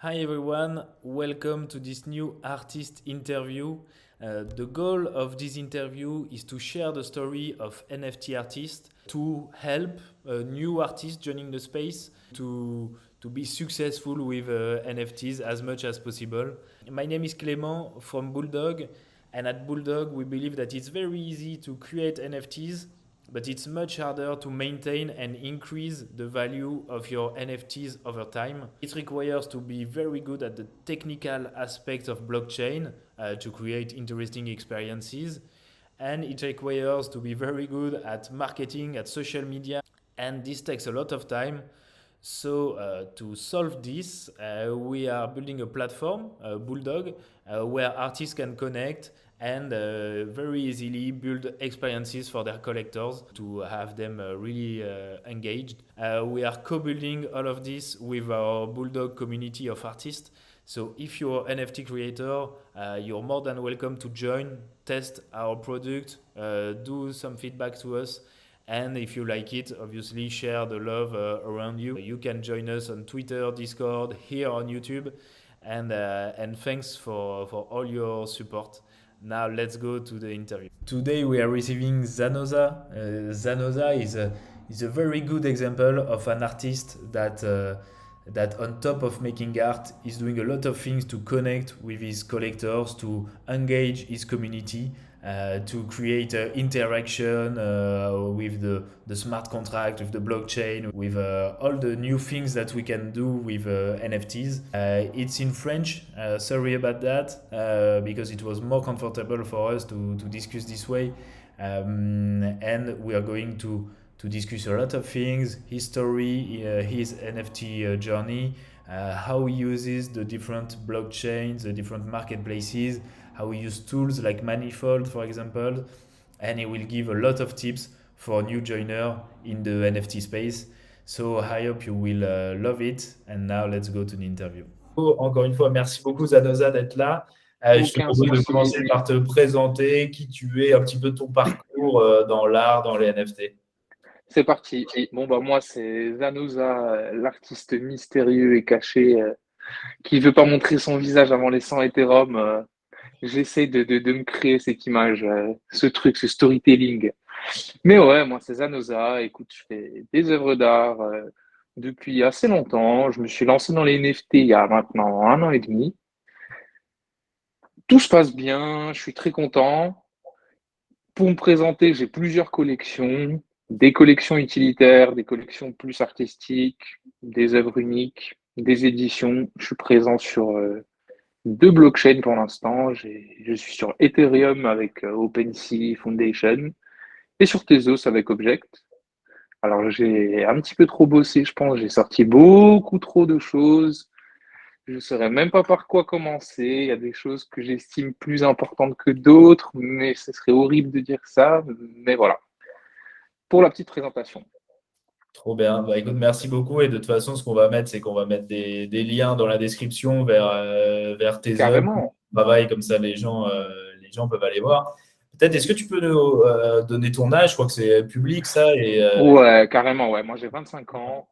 Hi everyone, welcome to this new artist interview. The goal of this interview is to share the story of NFT artists to help new artists joining the space to be successful with NFTs as much as possible. My name is Clément from Bulldog, and at Bulldog we believe that it's very easy to create NFTs, but it's much harder to maintain and increase the value of your NFTs over time. It requires to be very good at the technical aspects of blockchain to create interesting experiences. And it requires to be very good at marketing, at social media. And this takes a lot of time. So to solve this, we are building a platform, Bulldog, where artists can connect and very easily build experiences for their collectors to have them really engaged. We are co-building all of this with our Bulldog community of artists. So if you're an NFT creator, you're more than welcome to join, test our product, do some feedback to us. And if you like it, obviously share the love around you. You can join us on Twitter, Discord, here on YouTube. And thanks for all your support. Now let's go to the interview. Today we are receiving Zanoza. Zanoza is a very good example of an artist that on top of making art is doing a lot of things to connect with his collectors, to engage his community, to create interaction with the smart contract, with the blockchain, with all the new things that we can do with NFTs. It's in French, sorry about that, because it was more comfortable for us to discuss this way. And we are going to discuss a lot of things, his story, his NFT journey, how he uses the different blockchains, the different marketplaces, how we use tools like Manifold, for example, and he will give a lot of tips for new joiner in the NFT space. So I hope you will love it. And now let's go to the interview. Encore une fois, merci beaucoup Zanoza d'être là. Je te Aucun propose de souci. commencer par te présenter, qui tu es, un petit peu ton parcours dans l'art, dans les NFT. C'est parti. Bon, bah, moi, c'est Zanuza, l'artiste mystérieux et caché, qui veut pas montrer son visage avant les 100 Ethereum. J'essaie de me créer cette image, ce truc, ce storytelling. Mais ouais, moi, c'est Zanuza. Écoute, je fais des œuvres d'art, depuis assez longtemps. Je me suis lancé dans les NFT il y a maintenant un an et demi. Tout se passe bien. Je suis très content. Pour me présenter, j'ai plusieurs collections, des collections utilitaires, des collections plus artistiques, des œuvres uniques, des éditions. Je suis présent sur deux blockchains pour l'instant. Je suis sur Ethereum avec OpenSea Foundation et sur Tezos avec Object. Alors j'ai un petit peu trop bossé, je pense. J'ai sorti beaucoup trop de choses. Je ne saurais même pas par quoi commencer. Il y a des choses que j'estime plus importantes que d'autres, mais ce serait horrible de dire ça. Mais voilà, pour la petite présentation. Trop bien. Bah, écoute, merci beaucoup. Et de toute façon, ce qu'on va mettre, c'est qu'on va mettre des liens dans la description vers tes œuvres, ton Carrément. travail, comme ça les gens peuvent aller voir. Peut-être, est-ce que tu peux nous donner ton âge? Je crois que c'est public ça. Ouais, carrément, ouais. Moi, j'ai 25 ans.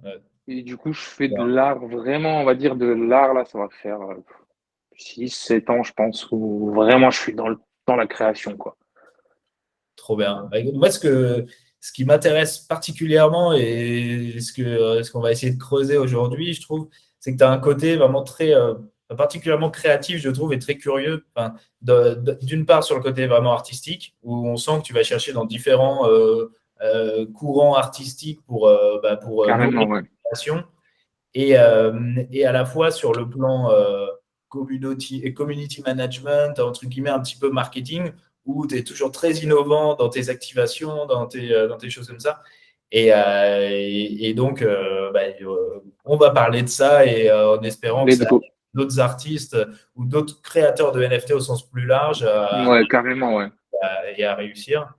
Ouais, Et du coup, je fais de l'art, vraiment, on va dire de l'art, là, ça va faire 6, 7 ans, je pense, où vraiment je suis dans la création, quoi. trop bien. Bah, écoute, moi, ce qui m'intéresse particulièrement et ce qu'on va essayer de creuser aujourd'hui, je trouve, c'est que tu as un côté vraiment très particulièrement créatif, je trouve, et très curieux. Enfin, d'une part, sur le côté vraiment artistique, où on sent que tu vas chercher dans différents courants artistiques pour Carrément, nourrir ouais. ta création, et à la fois sur le plan community management, entre guillemets, un petit peu marketing, où tu es toujours très innovant dans tes activations, dans tes choses comme ça. Et donc, on va parler de ça et en espérant que Let's ça go. aide d'autres artistes ou d'autres créateurs de NFT au sens plus large Ouais, carrément, ouais. et à réussir.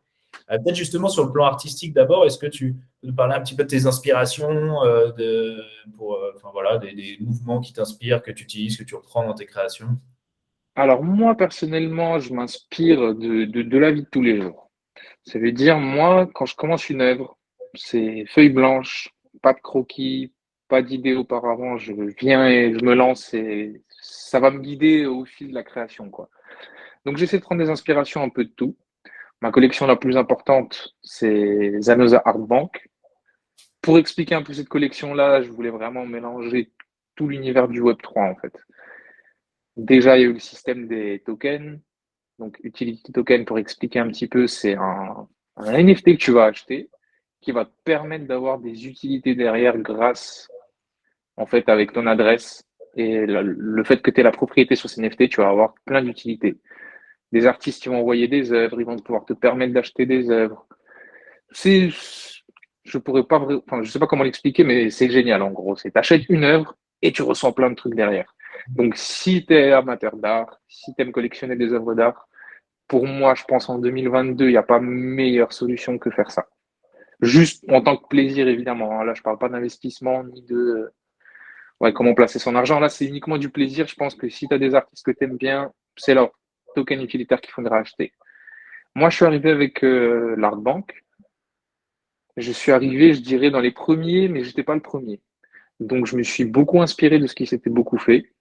Peut-être justement sur le plan artistique d'abord, est-ce que tu peux nous parler un petit peu de tes inspirations, enfin, voilà, des mouvements qui t'inspirent, que tu utilises, que tu reprends dans tes créations? Alors, moi, personnellement, je m'inspire de la vie de tous les jours. Ça veut dire, moi, quand je commence une œuvre, c'est feuille blanche, pas de croquis, pas d'idée auparavant, je viens et je me lance et ça va me guider au fil de la création, quoi. Donc j'essaie de prendre des inspirations un peu de tout. Ma collection la plus importante, c'est Zanoza Art Bank. Pour expliquer un peu cette collection-là, je voulais vraiment mélanger tout l'univers du Web3 en fait. Déjà, il y a eu le système des tokens. Donc, Utility Token, pour expliquer un petit peu, c'est un NFT que tu vas acheter qui va te permettre d'avoir des utilités derrière grâce, en fait, avec ton adresse et le fait que tu aies la propriété sur ces NFT, tu vas avoir plein d'utilités. Des artistes qui vont envoyer des œuvres, ils vont pouvoir te permettre d'acheter des œuvres. C'est, je pourrais pas, enfin, je sais pas comment l'expliquer, mais c'est génial en gros. C'est t'achètes une œuvre et tu reçois plein de trucs derrière. Donc, si tu es amateur d'art, si tu aimes collectionner des œuvres d'art, pour moi, je pense en 2022, il n'y a pas meilleure solution que faire ça. Juste en tant que plaisir, évidemment, hein. Là, je parle pas d'investissement ni de ouais, comment placer son argent. Là, c'est uniquement du plaisir. Je pense que si tu as des artistes que tu aimes bien, c'est leur token utilitaire qu'il faudra acheter. Moi, je suis arrivé avec l'Art Bank. Je suis arrivé, je dirais, dans les premiers, mais j'étais pas le premier. Donc, je me suis beaucoup inspiré de ce qui s'était beaucoup fait.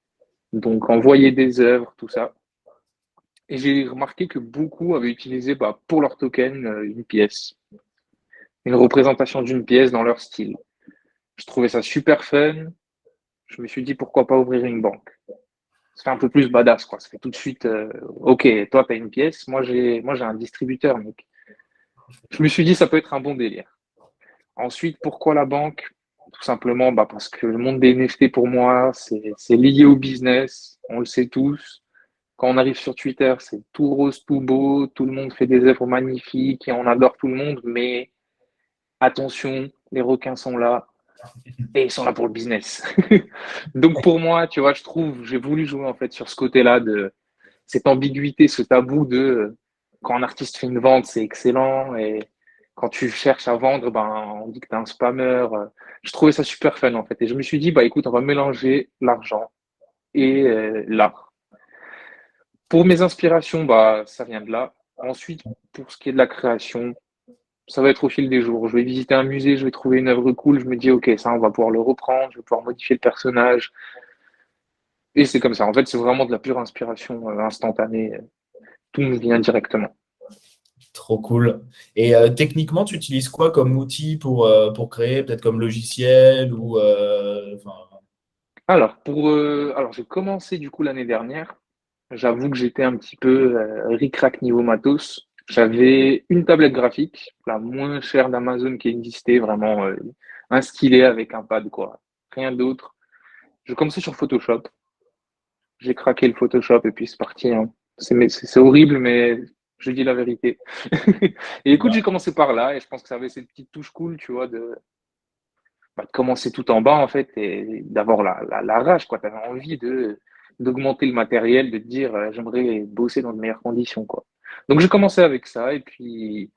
Donc, envoyer des œuvres, tout ça. Et j'ai remarqué que beaucoup avaient utilisé pour leur token une pièce, une représentation d'une pièce dans leur style. Je trouvais ça super fun. Je me suis dit pourquoi pas ouvrir une banque. Ça fait un peu plus badass, quoi. Ça fait tout de suite, ok, toi, tu as une pièce, moi j'ai un distributeur, mec. Je me suis dit, ça peut être un bon délire. Ensuite, pourquoi la banque? Tout simplement parce que le monde des NFT, pour moi, c'est lié au business. On le sait tous. Quand on arrive sur Twitter, c'est tout rose, tout beau. Tout le monde fait des œuvres magnifiques et on adore tout le monde. Mais attention, les requins sont là et ils sont là pour le business. Donc pour moi, tu vois, je trouve, j'ai voulu jouer en fait sur ce côté-là de cette ambiguïté, ce tabou de quand un artiste fait une vente, c'est excellent et quand tu cherches à vendre, on dit que t'es un spammer. Je trouvais ça super fun en fait et je me suis dit écoute, on va mélanger l'argent et l'art. Pour mes inspirations, ça vient de là. Ensuite, pour ce qui est de la création, ça va être au fil des jours. Je vais visiter un musée, je vais trouver une œuvre cool, je me dis ok, ça on va pouvoir le reprendre, je vais pouvoir modifier le personnage. Et c'est comme ça. En fait, c'est vraiment de la pure inspiration instantanée. Tout me vient directement. Trop cool. Et techniquement, tu utilises quoi comme outil pour créer, peut-être comme logiciel ou enfin, Alors j'ai commencé du coup l'année dernière. J'avoue que j'étais un petit peu ric-rac niveau matos. J'avais une tablette graphique, la moins chère d'Amazon qui existait, vraiment un stylet avec un pad, quoi. Rien d'autre. Je commençais sur Photoshop. J'ai craqué le Photoshop et puis c'est parti, hein. C'est horrible, mais je dis la vérité. Et écoute, j'ai commencé par là et je pense que ça avait cette petite touche cool, tu vois, de commencer tout en bas en fait et d'avoir la rage, quoi. T'avais envie d'augmenter le matériel, de te dire j'aimerais bosser dans de meilleures conditions, quoi. Donc j'ai commencé avec ça et puis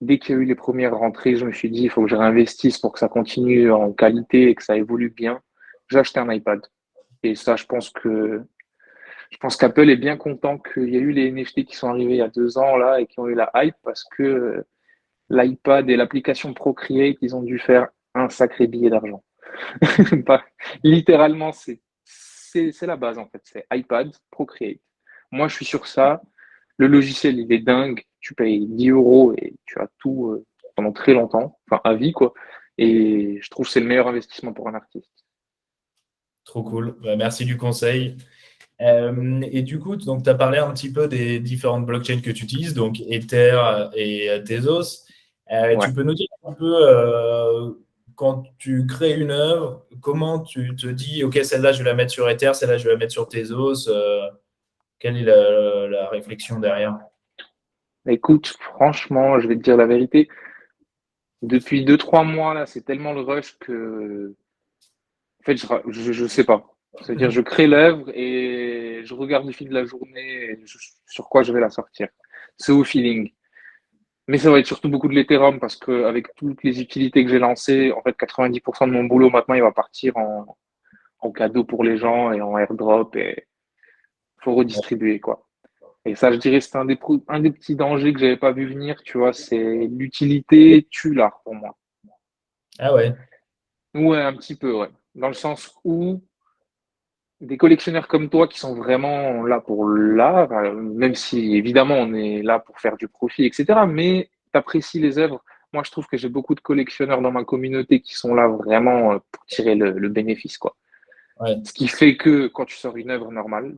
dès qu'il y a eu les premières rentrées, je me suis dit il faut que je réinvestisse pour que ça continue en qualité et que ça évolue bien. J'ai acheté un iPad et ça, je pense qu'Apple est bien content qu'il y ait eu les NFT qui sont arrivés il y a 2 ans là et qui ont eu la hype parce que l'iPad et l'application Procreate, ils ont dû faire un sacré billet d'argent. Pas- Littéralement, c'est la base en fait. C'est iPad, Procreate. Moi, je suis sur ça. Le logiciel, il est dingue. Tu payes 10 euros et tu as tout pendant très longtemps, enfin à vie quoi. Et je trouve que c'est le meilleur investissement pour un artiste. trop cool. Bah, merci du conseil. Et du coup, donc, tu as parlé un petit peu des différentes blockchains que tu utilises, donc Ether et Tezos. Ouais. Tu peux nous dire un peu, quand tu crées une œuvre, comment tu te dis, OK, celle-là, je vais la mettre sur Ether, celle-là, je vais la mettre sur Tezos. Quelle est la réflexion derrière? Écoute, franchement, je vais te dire la vérité. Depuis 2, 3 mois là, c'est tellement le rush que en fait, je sais pas. C'est-à-dire, je crée l'œuvre et je regarde le fil de la journée et sur quoi je vais la sortir. C'est au feeling. Mais ça va être surtout beaucoup de l'Ethereum parce que avec toutes les utilités que j'ai lancées, en fait, 90% de mon boulot maintenant, il va partir en cadeau pour les gens et en airdrop et faut redistribuer, quoi. Et ça, je dirais, c'est un des petits dangers que j'avais pas vu venir, tu vois, c'est l'utilité tue l'art pour moi. Ah ouais. Ouais, un petit peu, ouais. Dans le sens où des collectionneurs comme toi qui sont vraiment là pour l'art, même si évidemment on est là pour faire du profit, etc. Mais tu apprécies les œuvres. Moi, je trouve que j'ai beaucoup de collectionneurs dans ma communauté qui sont là vraiment pour tirer le bénéfice, quoi. Ouais, Ce qui fait que quand tu sors une œuvre normale,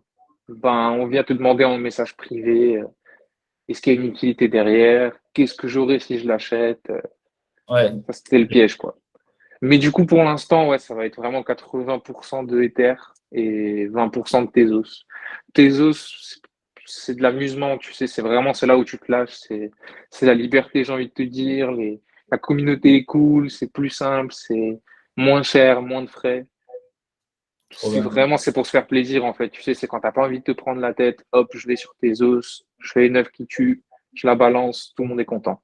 ben, on vient te demander en message privé, est-ce qu'il y a une utilité derrière? Qu'est-ce que j'aurais si je l'achète? ouais. Ça, c'était le piège, quoi. Mais du coup, pour l'instant, ouais, ça va être vraiment 80% de Ether et 20% de Tezos. Tezos, c'est de l'amusement, tu sais, c'est là où tu te lâches, c'est la liberté, j'ai envie de te dire, la communauté est cool, c'est plus simple, c'est moins cher, moins de frais. Trop bien. C'est pour se faire plaisir, en fait. Tu sais, c'est quand t'as pas envie de te prendre la tête, hop, je vais sur Tezos, je fais une œuvre qui tue, je la balance, tout le monde est content.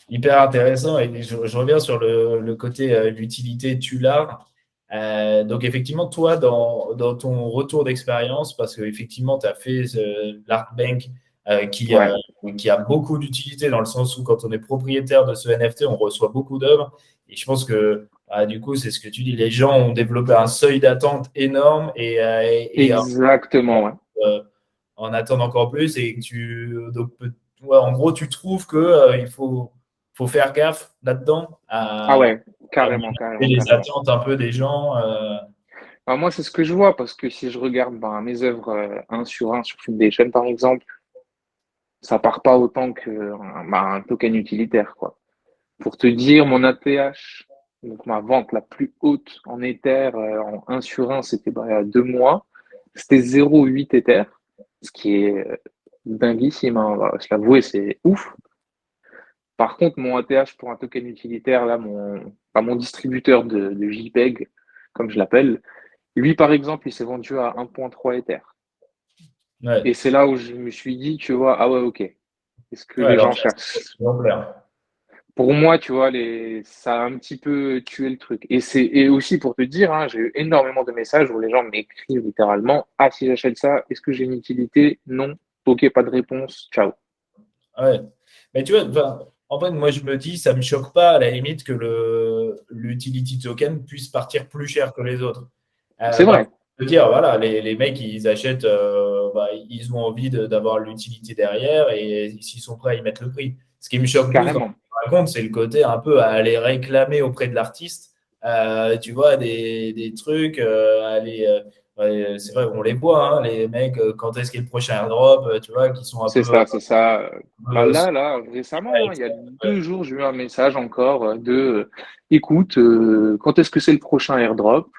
Hyper intéressant. Et je reviens sur le côté l'utilité Tular. Donc, effectivement, toi, dans ton retour d'expérience, parce qu'effectivement, tu as fait l'Art Bank Ouais, qui a beaucoup d'utilité dans le sens où, quand on est propriétaire de ce NFT, on reçoit beaucoup d'œuvres. Et je pense que, du coup, c'est ce que tu dis, les gens ont développé un seuil d'attente énorme et exactement, ouais. euh, en attendent encore plus. Et que donc, ouais, en gros, tu trouves que faut faire gaffe là-dedans Ah à ouais, carrément, carrément, les carrément. attentes un peu des gens. Bah, moi, c'est ce que je vois parce que si je regarde ben, mes œuvres 1 sur 1 sur Foundation, par exemple, ça part pas autant un token utilitaire, quoi. Pour te dire, mon ATH, donc ma vente la plus haute en Ether en 1 sur 1, c'était il y a 2 mois. C'était 0,8 Ether, ce qui est dinguissime, hein, on va se l'avouer, c'est ouf. Par contre, mon ATH pour un token utilitaire, là, mon distributeur de JPEG, comme je l'appelle, lui, par exemple, il s'est vendu à 1,3 Ether. Ouais, Et c'est là où je me suis dit, tu vois, ah ouais, ok. Est-ce que ouais, les alors gens ça, c'est cherchent? exemplaire. Pour moi, tu vois, ça a un petit peu tué le truc. Et aussi pour te dire, hein, j'ai eu énormément de messages où les gens m'écrivent littéralement, ah, si j'achète ça, est-ce que j'ai une utilité? Non. Ok, pas de réponse. Ciao. Ouais. Mais tu vois, enfin, en fait, moi, je me dis, ça me choque pas à la limite que l'utility token puisse partir plus cher que les autres. C'est Parce vrai, que, dire, voilà, les mecs, ils achètent, ils ont envie d'avoir l'utilité derrière et s'ils sont prêts à y mettre le prix. Ce qui me choque plus dans carrément. ce que tu racontes, c'est le côté un peu à aller réclamer auprès de l'artiste, tu vois, des trucs, ouais, c'est vrai, on les voit, hein, les mecs, quand est-ce qu'il y a le prochain airdrop, tu vois, qui sont un C'est peu, ça, c'est ça. Bah euh, là, récemment, hein, il y a 2 jours, j'ai eu un message encore écoute, quand est-ce que c'est le prochain airdrop?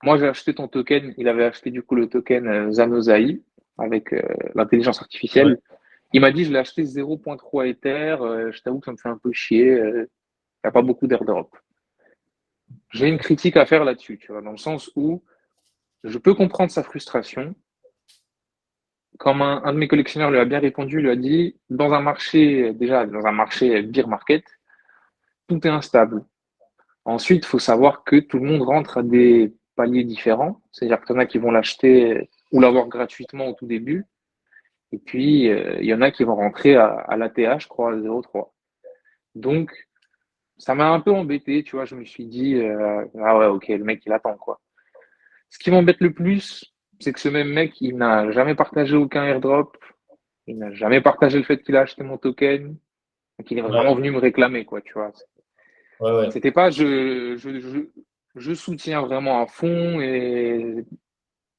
Moi, j'ai acheté ton token. Il avait acheté du coup le token Zanozai avec l'intelligence ouais, artificielle. Il m'a dit, je l'ai acheté 0,3 Ether. Je t'avoue que ça me fait un peu chier. Il n'y a pas beaucoup d'airdrop. J'ai une critique à faire là-dessus, tu vois, dans le sens où je peux comprendre sa frustration. Comme un de mes collectionneurs lui a bien répondu, il lui a dit, dans un marché, déjà, dans un marché beer market, tout est instable. Ensuite, il faut savoir que tout le monde rentre à des paliers différents. C'est-à-dire qu'il y en a qui vont l'acheter ou l'avoir gratuitement au tout début. Et puis, il y en a qui vont rentrer à l'ATH, je crois, à 0,3. Donc, ça m'a un peu embêté, tu vois. Je me suis dit, ah ouais, ok, le mec, il attend, quoi. Ce qui m'embête le plus, c'est que ce même mec, il n'a jamais partagé aucun airdrop. Il n'a jamais partagé le fait qu'il a acheté mon token. Donc, il est ouais, vraiment venu me réclamer, quoi, tu vois. ouais, ouais. C'était pas, je soutiens vraiment à fond et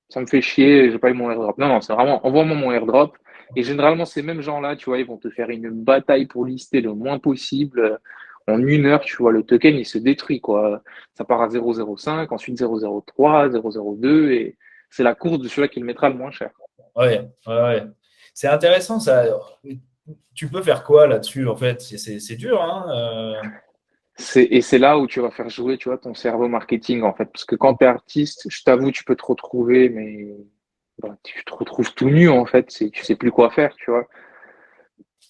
ça me fait chier, j'ai pas eu mon airdrop. Non, non, c'est vraiment, envoie-moi mon airdrop. Et généralement, ces mêmes gens-là, tu vois, ils vont te faire une bataille pour lister le moins possible. En 1 heure, tu vois, le token, il se détruit, quoi. Ça part à 0,05, ensuite 0,03, 0,02, et c'est la course de celui-là qui le mettra le moins cher. Ouais, ouais, ouais. C'est intéressant ça. Tu peux faire quoi là-dessus en fait? C'est dur, hein? Et c'est là où tu vas faire jouer, tu vois, ton cerveau marketing, en fait. Parce que quand tu es artiste, je t'avoue, tu peux te retrouver, mais bah, tu te retrouves tout nu, en fait. Tu sais plus quoi faire, tu vois.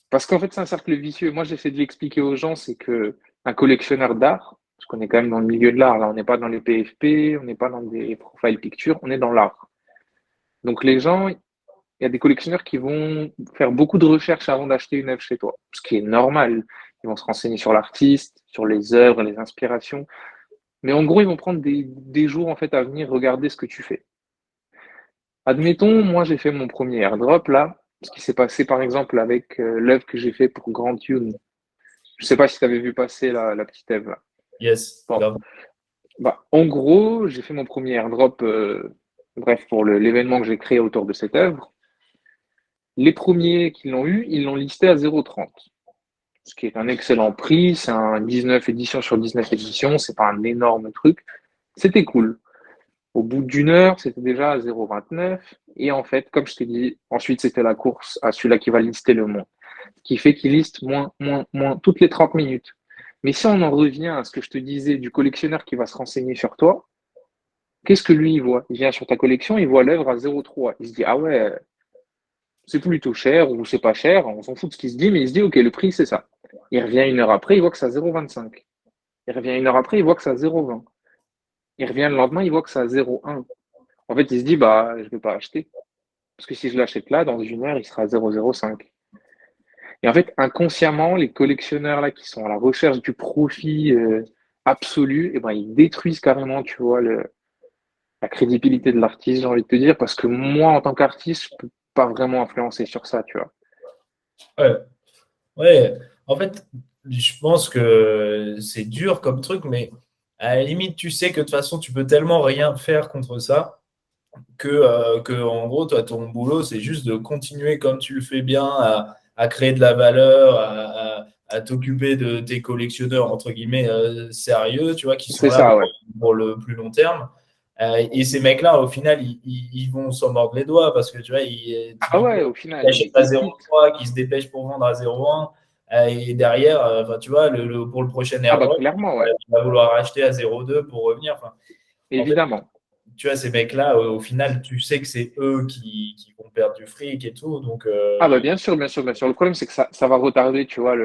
Parce qu'en fait, c'est un cercle vicieux. Moi, j'essaie de l'expliquer aux gens, c'est que un collectionneur d'art, parce qu'on est quand même dans le milieu de l'art, là, on n'est pas dans les PFP, on n'est pas dans des profile pictures, on est dans l'art. Donc les gens, il y a des collectionneurs qui vont faire beaucoup de recherches avant d'acheter une œuvre chez toi, ce qui est normal. Ils vont se renseigner sur l'artiste, sur les œuvres, les inspirations. Mais en gros, ils vont prendre des jours en fait à venir regarder ce que tu fais. Admettons, moi j'ai fait mon premier airdrop là, ce qui s'est passé par exemple avec l'œuvre que j'ai fait pour Grand Tune. Je sais pas si tu avais vu passer la petite œuvre là. Yes, Bon, grave. bah, en gros, j'ai fait mon premier airdrop, bref, pour l'événement que j'ai créé autour de cette œuvre. Les premiers qui l'ont eu, ils l'ont listé à 0,30, ce qui est un excellent prix. C'est un 19 éditions sur 19 éditions, c'est pas un énorme truc. C'était cool. Au bout d'une heure, c'était déjà à 0,29. Et en fait, comme je t'ai dit, ensuite c'était la course à celui-là qui va lister le moins. Ce qui fait qu'il liste moins, moins, moins toutes les 30 minutes. Mais si on en revient à ce que je te disais du collectionneur qui va se renseigner sur toi, qu'est-ce que lui il voit? Il vient sur ta collection, il voit l'œuvre à 0,3. Il se dit, ah ouais, c'est plutôt cher ou c'est pas cher, on s'en fout de ce qu'il se dit, mais il se dit, ok, le prix c'est ça. Il revient une heure après, il voit que c'est à 0,25. Il revient une heure après, il voit que c'est à 0,20. Il revient le lendemain, il voit que c'est à 0,1. En fait, il se dit, bah, je vais pas acheter. Parce que si je l'achète là, dans une heure, il sera à 0,05. Et en fait, inconsciemment, les collectionneurs là qui sont à la recherche du profit absolu, eh ben, ils détruisent carrément, tu vois, la crédibilité de l'artiste, j'ai envie de te dire, parce que moi, en tant qu'artiste, je peux pas vraiment influencer sur ça, tu vois. Ouais. Ouais, en fait, je pense que c'est dur comme truc, mais à la limite, tu sais que de toute façon, tu peux tellement rien faire contre ça que en gros, toi, ton boulot, c'est juste de continuer comme tu le fais bien à créer de la valeur, à t'occuper de tes collectionneurs, entre guillemets, sérieux, tu vois, qui sont C'est là ça, ouais. pour le plus long terme. Et ces mecs-là, au final, ils vont s'en mordre les doigts parce que tu vois, Ah ouais, au final, achètent à ils quittent. 0,3, qui se dépêchent pour vendre à 0,1. Et derrière, enfin, tu vois, pour le prochain Ah bah airdrop, clairement, ouais. il va vouloir acheter à 0,2 pour revenir. Enfin, en fait, Évidemment. tu vois, ces mecs-là, au final, tu sais que c'est eux qui vont perdre du fric et tout. Donc, Ah bah bien sûr, bien sûr, bien sûr. Le problème, c'est que ça va retarder, tu vois,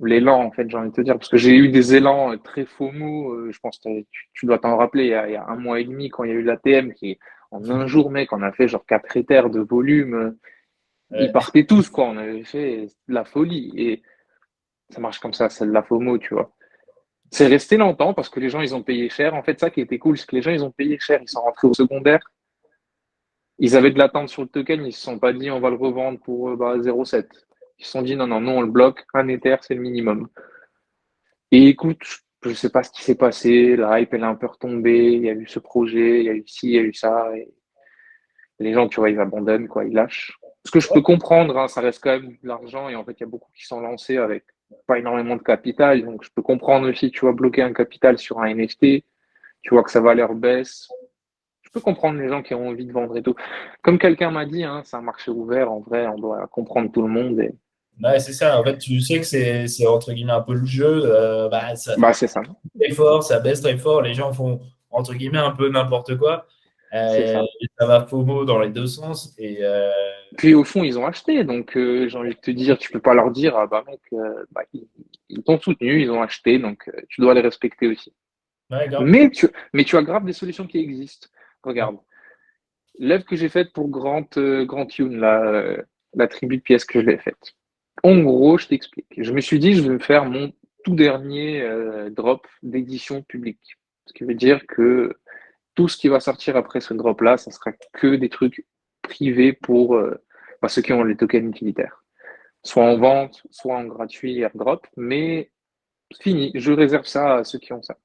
l'élan, en fait, j'ai envie de te dire. Parce que j'ai eu des élans très FOMO, je pense que tu dois t'en rappeler, il y a un mois et demi, quand il y a eu l'ATM, qui, en un jour, mec, on a fait genre 4 éthers de volume. Ils ouais. partaient tous, quoi. On avait fait de la folie. Et ça marche comme ça, c'est de la FOMO, tu vois. C'est resté longtemps parce que les gens, ils ont payé cher. En fait, ça qui était cool, c'est que les gens, ils ont payé cher. Ils sont rentrés au secondaire. Ils avaient de l'attente sur le token. Ils se sont pas dit, on va le revendre pour 0,7. Ils se sont dit, non, non, non, on le bloque. Un Ether, c'est le minimum. Et écoute, je sais pas ce qui s'est passé. La hype, elle a un peu retombé. Il y a eu ce projet, il y a eu ci, il y a eu ça. Et les gens, tu vois, ils abandonnent, quoi. Ils lâchent. Ce que je peux comprendre, hein, ça reste quand même de l'argent. Et en fait, il y a beaucoup qui sont lancés avec pas énormément de capital. Donc, je peux comprendre aussi, tu vois, bloquer un capital sur un NFT. Tu vois que sa valeur baisse. Je peux comprendre les gens qui ont envie de vendre et tout. Comme quelqu'un m'a dit, hein, c'est un marché ouvert. En vrai, on doit comprendre tout le monde. Et... Ouais, c'est ça. En fait, tu sais que c'est entre guillemets un peu le jeu. Bah, ça Bah, c'est ça. très fort, ça baisse très fort. Les gens font entre guillemets un peu n'importe quoi. C'est ça. Et ça va FOMO dans les deux sens. Puis au fond, ils ont acheté. Donc, j'ai envie de te dire, tu peux pas leur dire, ah bah mec, bah, ils t'ont soutenu, ils ont acheté. Donc, tu dois les respecter aussi. Ouais, grave. Mais tu as grave des solutions qui existent. Regarde, l'œuvre que j'ai faite pour Grand Tune, la tribu de pièces que je l'ai faite. En gros, je t'explique. Je me suis dit, je vais me faire mon tout dernier drop d'édition publique. Ce qui veut dire que tout ce qui va sortir après ce drop-là, ça sera que des trucs privés pour bah, ceux qui ont les tokens utilitaires. Soit en vente, soit en gratuit airdrop, mais fini. Je réserve ça à ceux qui ont ça.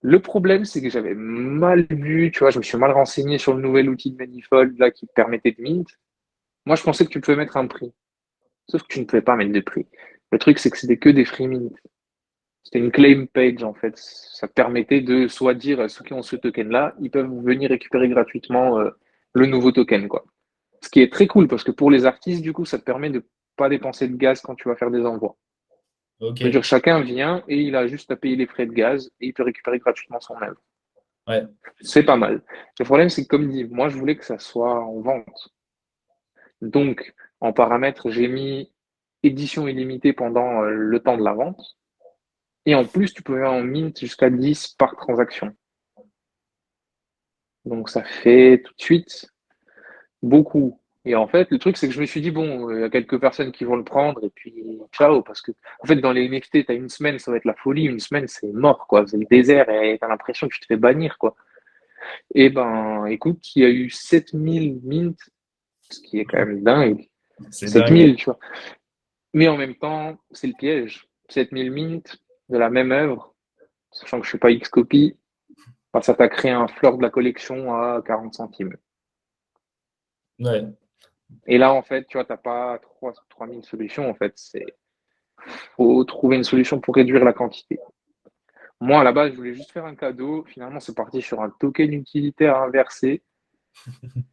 Le problème, c'est que j'avais mal vu, tu vois, je me suis mal renseigné sur le nouvel outil de Manifold là qui permettait de mint. Moi, je pensais que tu pouvais mettre un prix. Sauf que tu ne pouvais pas mettre de prix. Le truc, c'est que c'était que des free mint. C'était une claim page, en fait. Ça permettait de soit dire ceux qui ont ce token-là, ils peuvent venir récupérer gratuitement le nouveau token, quoi. Ce qui est très cool parce que pour les artistes, du coup, ça te permet de pas dépenser de gaz quand tu vas faire des envois. Ça veut Ok. dire chacun vient et il a juste à payer les frais de gaz et il peut récupérer gratuitement son œuvre. Ouais. C'est pas mal. Le problème, c'est que comme dit, moi, je voulais que ça soit en vente. Donc, en paramètre, j'ai mis édition illimitée pendant le temps de la vente. Et en plus, tu peux en mint jusqu'à 10 par transaction. Donc, ça fait tout de suite beaucoup. Et en fait, le truc, c'est que je me suis dit, bon, il y a quelques personnes qui vont le prendre, et puis ciao, parce que, en fait, dans les NFT, t'as une semaine, ça va être la folie, une semaine, c'est mort, quoi. C'est le désert, et t'as l'impression que tu te fais bannir, quoi. Et ben, écoute, il y a eu 7000 mints, ce qui est quand même dingue. C'est dingue. 7000, tu vois. Mais en même temps, c'est le piège. 7000 mints de la même œuvre, sachant que je suis pas X-copy, bah, ça t'a créé un floor de la collection à 40 centimes. Ouais. Et là, en fait, tu vois, t'as pas 3000 solutions, en fait. Faut trouver une solution pour réduire la quantité. Moi, à la base, je voulais juste faire un cadeau. Finalement, c'est parti sur un token utilitaire inversé.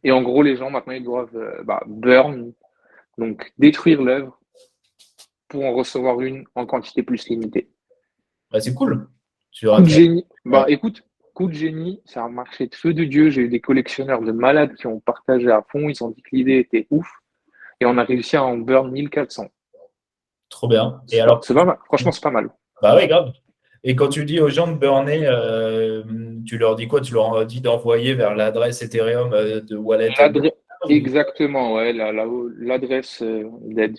Et en gros, les gens, maintenant, ils doivent burn, donc détruire l'œuvre pour en recevoir une en quantité plus limitée. Bah, c'est cool. Tu Coup de rates. génie. Ouais. Bah, écoute, coup de génie, ça a marché de feu de Dieu. J'ai eu des collectionneurs de malades qui ont partagé à fond. Ils ont dit que l'idée était ouf. Et on a réussi à en burn 1400. Trop bien. Et C'est pas, alors, c'est pas mal. Franchement, c'est pas mal. bah oui, grave. Et quand tu dis aux gens de burner, tu leur dis quoi? Tu leur dis d'envoyer vers l'adresse Ethereum de Wallet Burn. L'adresse, exactement, ouais, l'adresse d'aide.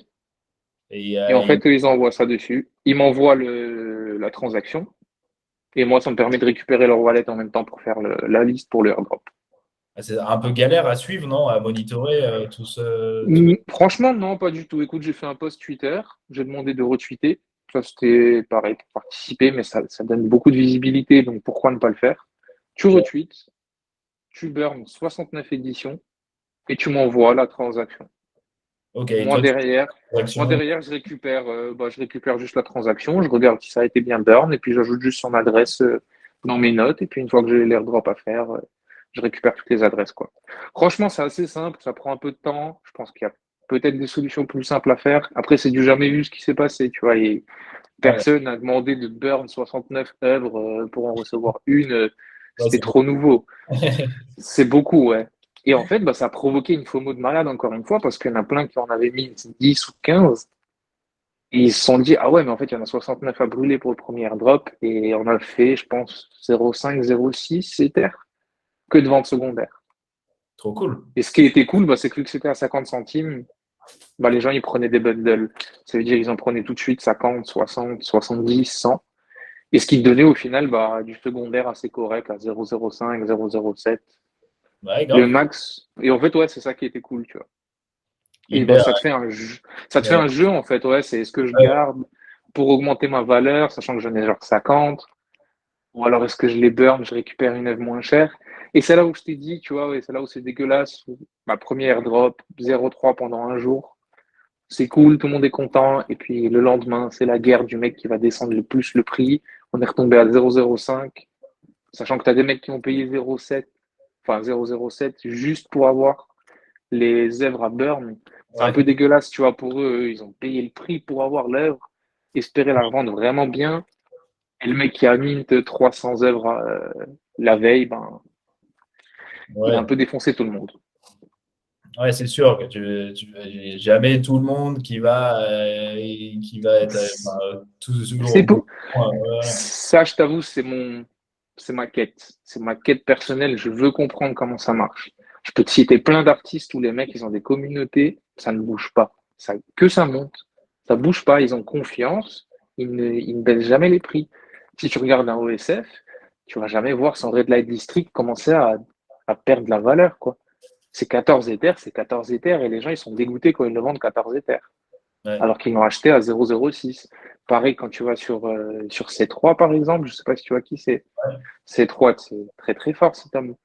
Et, Et en fait, eux, ils envoient ça dessus. Ils m'envoient la transaction. Et moi, ça me permet de récupérer leur wallet en même temps pour faire la liste pour le airdrop. c'est un peu galère à suivre, non? À monitorer tout ce. Franchement, non, pas du tout. Écoute, j'ai fait un post Twitter. J'ai demandé de retweeter. Ça, c'était pareil pour participer, mais ça donne beaucoup de visibilité, donc pourquoi ne pas le faire? Tu retweets, tu burns 69 éditions et tu m'envoies la transaction. Ok, et Moi toi, tu fais derrière, une moi action. derrière, je récupère juste la transaction, je regarde si ça a été bien burn, et puis j'ajoute juste son adresse dans mes notes, et puis une fois que j'ai l'airdrop à faire, je récupère toutes les adresses, quoi. Franchement, c'est assez simple, ça prend un peu de temps. Je pense qu'il y a peut-être des solutions plus simples à faire. Après, c'est du jamais vu ce qui s'est passé, tu vois, et Ouais, personne n'a demandé de burn 69 œuvres pour en recevoir une. ouais, C'était trop nouveau. C'est beaucoup, ouais. Et en fait, bah, ça a provoqué une FOMO de malade, encore une fois, parce qu'il y en a plein qui en avaient mis 10 ou 15. Et ils se sont dit, ah ouais, mais en fait, il y en a 69 à brûler pour le premier airdrop. Et on a fait, je pense, 0,5, 0,6 Ether que de vente secondaire. trop cool. Et ce qui était cool, bah, c'est que vu que c'était à 50 centimes, bah, les gens, ils prenaient des bundles. Ça veut dire qu'ils en prenaient tout de suite 50, 60, 70, 100. Et ce qui donnait au final bah, du secondaire assez correct à 0,05, 0,07. Ouais, Le grave. max. Et en fait, ouais, c'est ça qui était cool, tu vois. Et bah, Hyper. ça te fait Ouais. un jeu, en fait. Ouais, c'est est-ce que je Ouais, garde pour augmenter ma valeur, sachant que j'en ai genre 50, ou alors est-ce que je les burn, je récupère une œuvre moins chère. Et c'est là où je t'ai dit, tu vois, ouais, c'est là où c'est dégueulasse. Ma première drop, 0,3 pendant un jour. C'est cool, tout le monde est content. Et puis le lendemain, c'est la guerre du mec qui va descendre le plus le prix. On est retombé à 0,05, sachant que tu as des mecs qui ont payé 0,7, enfin 0,07 juste pour avoir les œuvres à burn. C'est un ouais, peu dégueulasse, tu vois, pour eux. Ils ont payé le prix pour avoir l'œuvre, espérer la revendre vraiment bien. Et le mec qui a mint 300 œuvres la veille, ben, il a un ouais. peu défoncé tout le monde. Ouais, c'est sûr que jamais tout le monde qui va être enfin, toujours C'est au bon pour... point. Ouais, Ça, je t'avoue, c'est ma quête. C'est ma quête personnelle. Je veux comprendre comment ça marche. Je peux te citer plein d'artistes où les mecs, ils ont des communautés, ça ne bouge pas. Que ça monte. Ça bouge pas. Ils ont confiance. Ils ne baissent jamais les prix. Si tu regardes un OSF, tu vas jamais voir son Red Light District commencer à perdre de la valeur, quoi. C'est 14 Ethers et les gens, ils sont dégoûtés quand ils le vendent 14 Ethers ouais. alors qu'ils l'ont acheté à 0,06. Pareil, quand tu vas sur C3, par exemple, je sais pas si tu vois qui c'est. C3, c'est très très fort cet homme.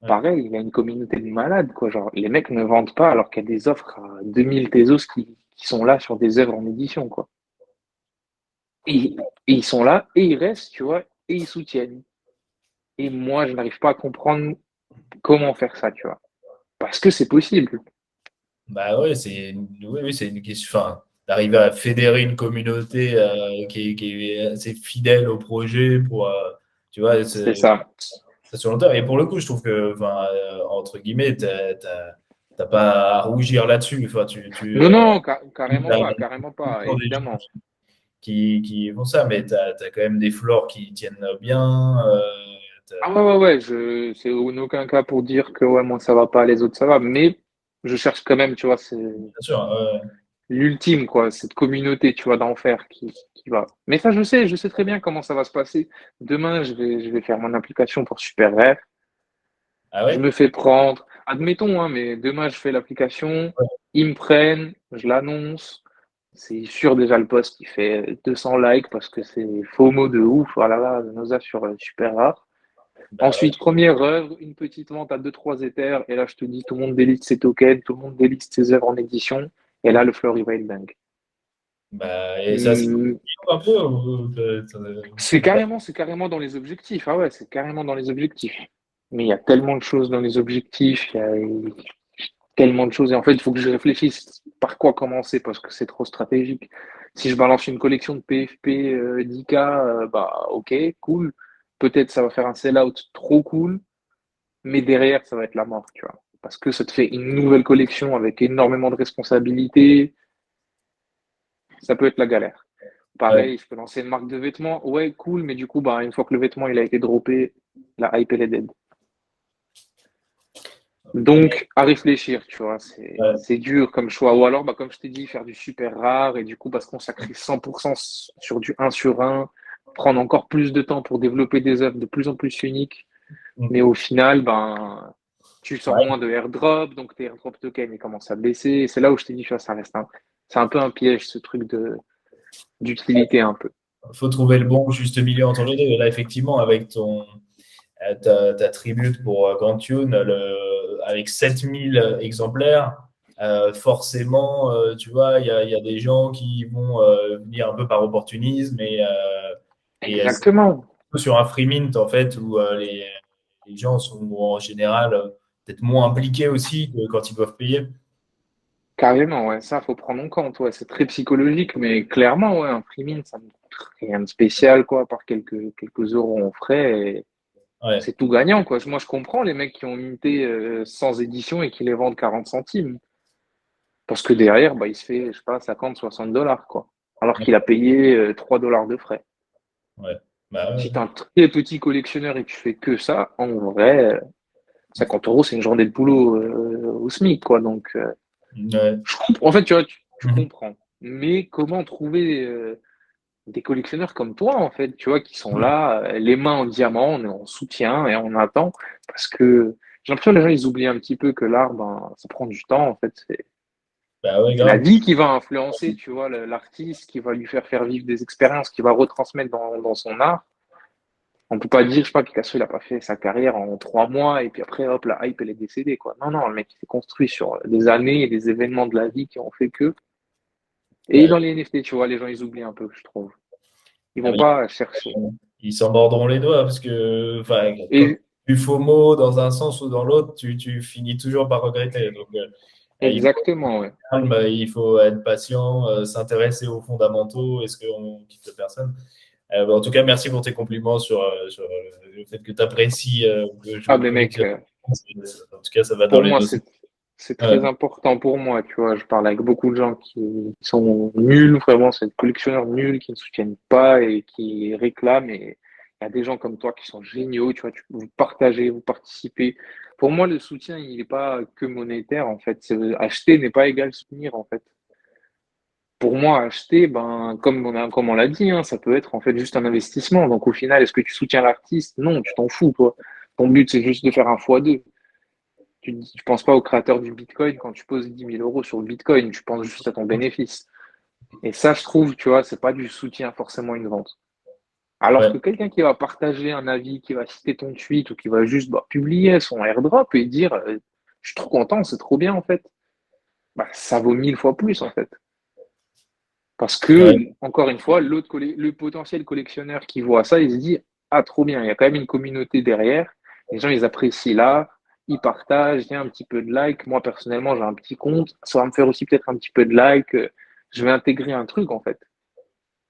Ouais. Pareil, il a une communauté de malades, quoi. Genre, les mecs ne vendent pas alors qu'il y a des offres à 2000 Tezos qui sont là sur des œuvres en édition, quoi. Et, et ils sont là, et ils restent, tu vois, et ils soutiennent. Et moi, je n'arrive pas à comprendre comment faire ça, tu vois. Parce que c'est possible. Bah ouais, oui, oui, c'est une question. Enfin, d'arriver à fédérer une communauté qui est assez fidèle au projet pour, tu vois, C'est ça. ça sur longtemps. Et pour le coup, je trouve que, enfin, entre guillemets, t'as pas à rougir là-dessus. Enfin, Non, non, carrément pas, toujours des gens évidemment. qui font ça, mais t'as quand même des flores qui tiennent bien. Ah ouais, ouais, ouais, c'est en aucun cas pour dire que ouais, moi ça va pas, les autres ça va, mais je cherche quand même, tu vois, c'est Bien sûr. l'ultime, quoi, cette communauté, tu vois, d'enfer qui va. Mais ça, je sais très bien comment ça va se passer. Demain, je vais faire mon application pour Super Rare. Ah Je ouais? me fais prendre. Admettons, hein, mais demain, je fais l'application. Ouais. Ils me prennent, je l'annonce. C'est sûr, déjà, le post, il fait 200 likes parce que c'est FOMO de ouf. Voilà, là, Noza sur Super Rare. Bah ouais. Ensuite, première œuvre, une petite vente à 2-3 Ethers. Et là, je te dis, tout le monde déliste ses tokens, tout le monde déliste ses œuvres en édition. Et là, le floor, il va être dingue. Bah, et ça, c'est Hum, un peu. c'est carrément dans les objectifs. Ah ouais, c'est carrément dans les objectifs. Mais il y a tellement de choses dans les objectifs, il y a tellement de choses. Et en fait, il faut que je réfléchisse par quoi commencer parce que c'est trop stratégique. Si je balance une collection de PFP 10K, bah ok, cool. Peut-être ça va faire un sell-out trop cool, mais derrière, ça va être la mort, tu vois. Parce que ça te fait une nouvelle collection avec énormément de responsabilités. Ça peut être la galère. Ouais. Pareil, je peux lancer une marque de vêtements. Ouais, cool, mais du coup, bah, une fois que le vêtement il a été droppé, la hype elle est dead. Donc, à réfléchir, tu vois, Ouais. c'est dur comme choix. Ou alors, bah, comme je t'ai dit, faire du super rare et du coup, bah, se consacrer 100% sur du un sur un, prendre encore plus de temps pour développer des œuvres de plus en plus uniques. Mais au final, ben, tu sors Ouais. moins de airdrop, donc tes airdrop tokens ils commencent à baisser. Et c'est là où je t'ai dit, tu vois, c'est un peu un piège, ce truc d'utilité un peu. Faut trouver le bon juste milieu entre les deux. Et là, effectivement, avec ta tribute pour Grand Tune, avec 7000 exemplaires, forcément, tu vois, il y a des gens qui vont venir un peu par opportunisme et c'est un Exactement. peu sur un free mint, en fait, où les gens sont en général peut-être moins impliqués aussi que quand ils doivent payer. Carrément, ouais, ça, faut prendre en compte. Ouais, c'est très psychologique, mais clairement, ouais, un free ça ne coûte rien de spécial, quoi, par quelques euros en frais, et Ouais. c'est tout gagnant, quoi. Moi, je comprends les mecs qui ont minté sans édition et qui les vendent 40 centimes. Parce que derrière, bah, il se fait, je sais pas, 50, 60 dollars, quoi. Alors qu'il a payé 3 dollars de frais. Ouais. Bah, Si t'es un très petit collectionneur et que tu fais que ça, en vrai, 50 euros, c'est une journée de boulot au SMIC, quoi. Donc, ouais. je comprends. En fait, tu vois, tu Mhm. comprends. Mais comment trouver des collectionneurs comme toi, en fait, tu vois, qui sont là, les mains en diamant, on est en soutien et on attend. Parce que j'ai l'impression que les gens, ils oublient un petit peu que l'art, ben, ça prend du temps, en fait. Bah ouais, C'est la grave. vie qui va influencer, tu vois, l'artiste, qui va lui faire vivre des expériences, qui va retransmettre dans son art. On peut pas dire, je sais pas, Picasso, il a pas fait sa carrière en 3 mois et puis après, hop, la hype, elle est décédée, quoi. Non, non, le mec, il s'est construit sur des années et des événements de la vie qui ont fait que. Et Ouais. dans les NFT, tu vois, les gens, ils oublient un peu, je trouve. Ils Ah, vont mais pas chercher. ils s'en mordront les doigts parce que, enfin, quand Et tu faux mot dans un sens ou dans l'autre, tu finis toujours par regretter. Donc, il faut être exactement, ouais. calme, il faut être patient, s'intéresser aux fondamentaux. Est-ce qu'on quitte personne? En tout cas, merci pour tes compliments sur le fait que tu apprécies que je Ah, mais mec, collectionne. En tout cas, ça va dans pour les moi, deux sens. c'est Ouais, très important pour moi, tu vois. Je parle avec beaucoup de gens qui sont nuls, vraiment, c'est des collectionneurs nuls, qui ne soutiennent pas et qui réclament. Et il y a des gens comme toi qui sont géniaux, tu vois, vous partagez, vous participez. Pour moi, le soutien, il n'est pas que monétaire, en fait. Acheter n'est pas égal soutenir, en fait. Pour moi, acheter, ben, comme on l'a dit, hein, ça peut être en fait juste un investissement. Donc au final, est-ce que tu soutiens l'artiste? Non, tu t'en fous, toi. Ton but, c'est juste de faire un fois deux. Tu penses pas au créateur du Bitcoin quand tu poses 10 000 euros sur le Bitcoin, tu penses juste à ton bénéfice. Et ça, je trouve, tu vois, c'est pas du soutien forcément une vente. Alors ouais, que quelqu'un qui va partager un avis, qui va citer ton tweet ou qui va juste bah, publier son airdrop et dire je suis trop content, c'est trop bien en fait, bah, ça vaut 1000 fois plus en fait. Parce que, ouais, encore une fois, le potentiel collectionneur qui voit ça, il se dit ah, trop bien, il y a quand même une communauté derrière. Les gens, ils apprécient l'art, ils partagent, il y a un petit peu de like. Moi, personnellement, j'ai un petit compte, ça va me faire aussi peut-être un petit peu de like. Je vais intégrer un truc, en fait.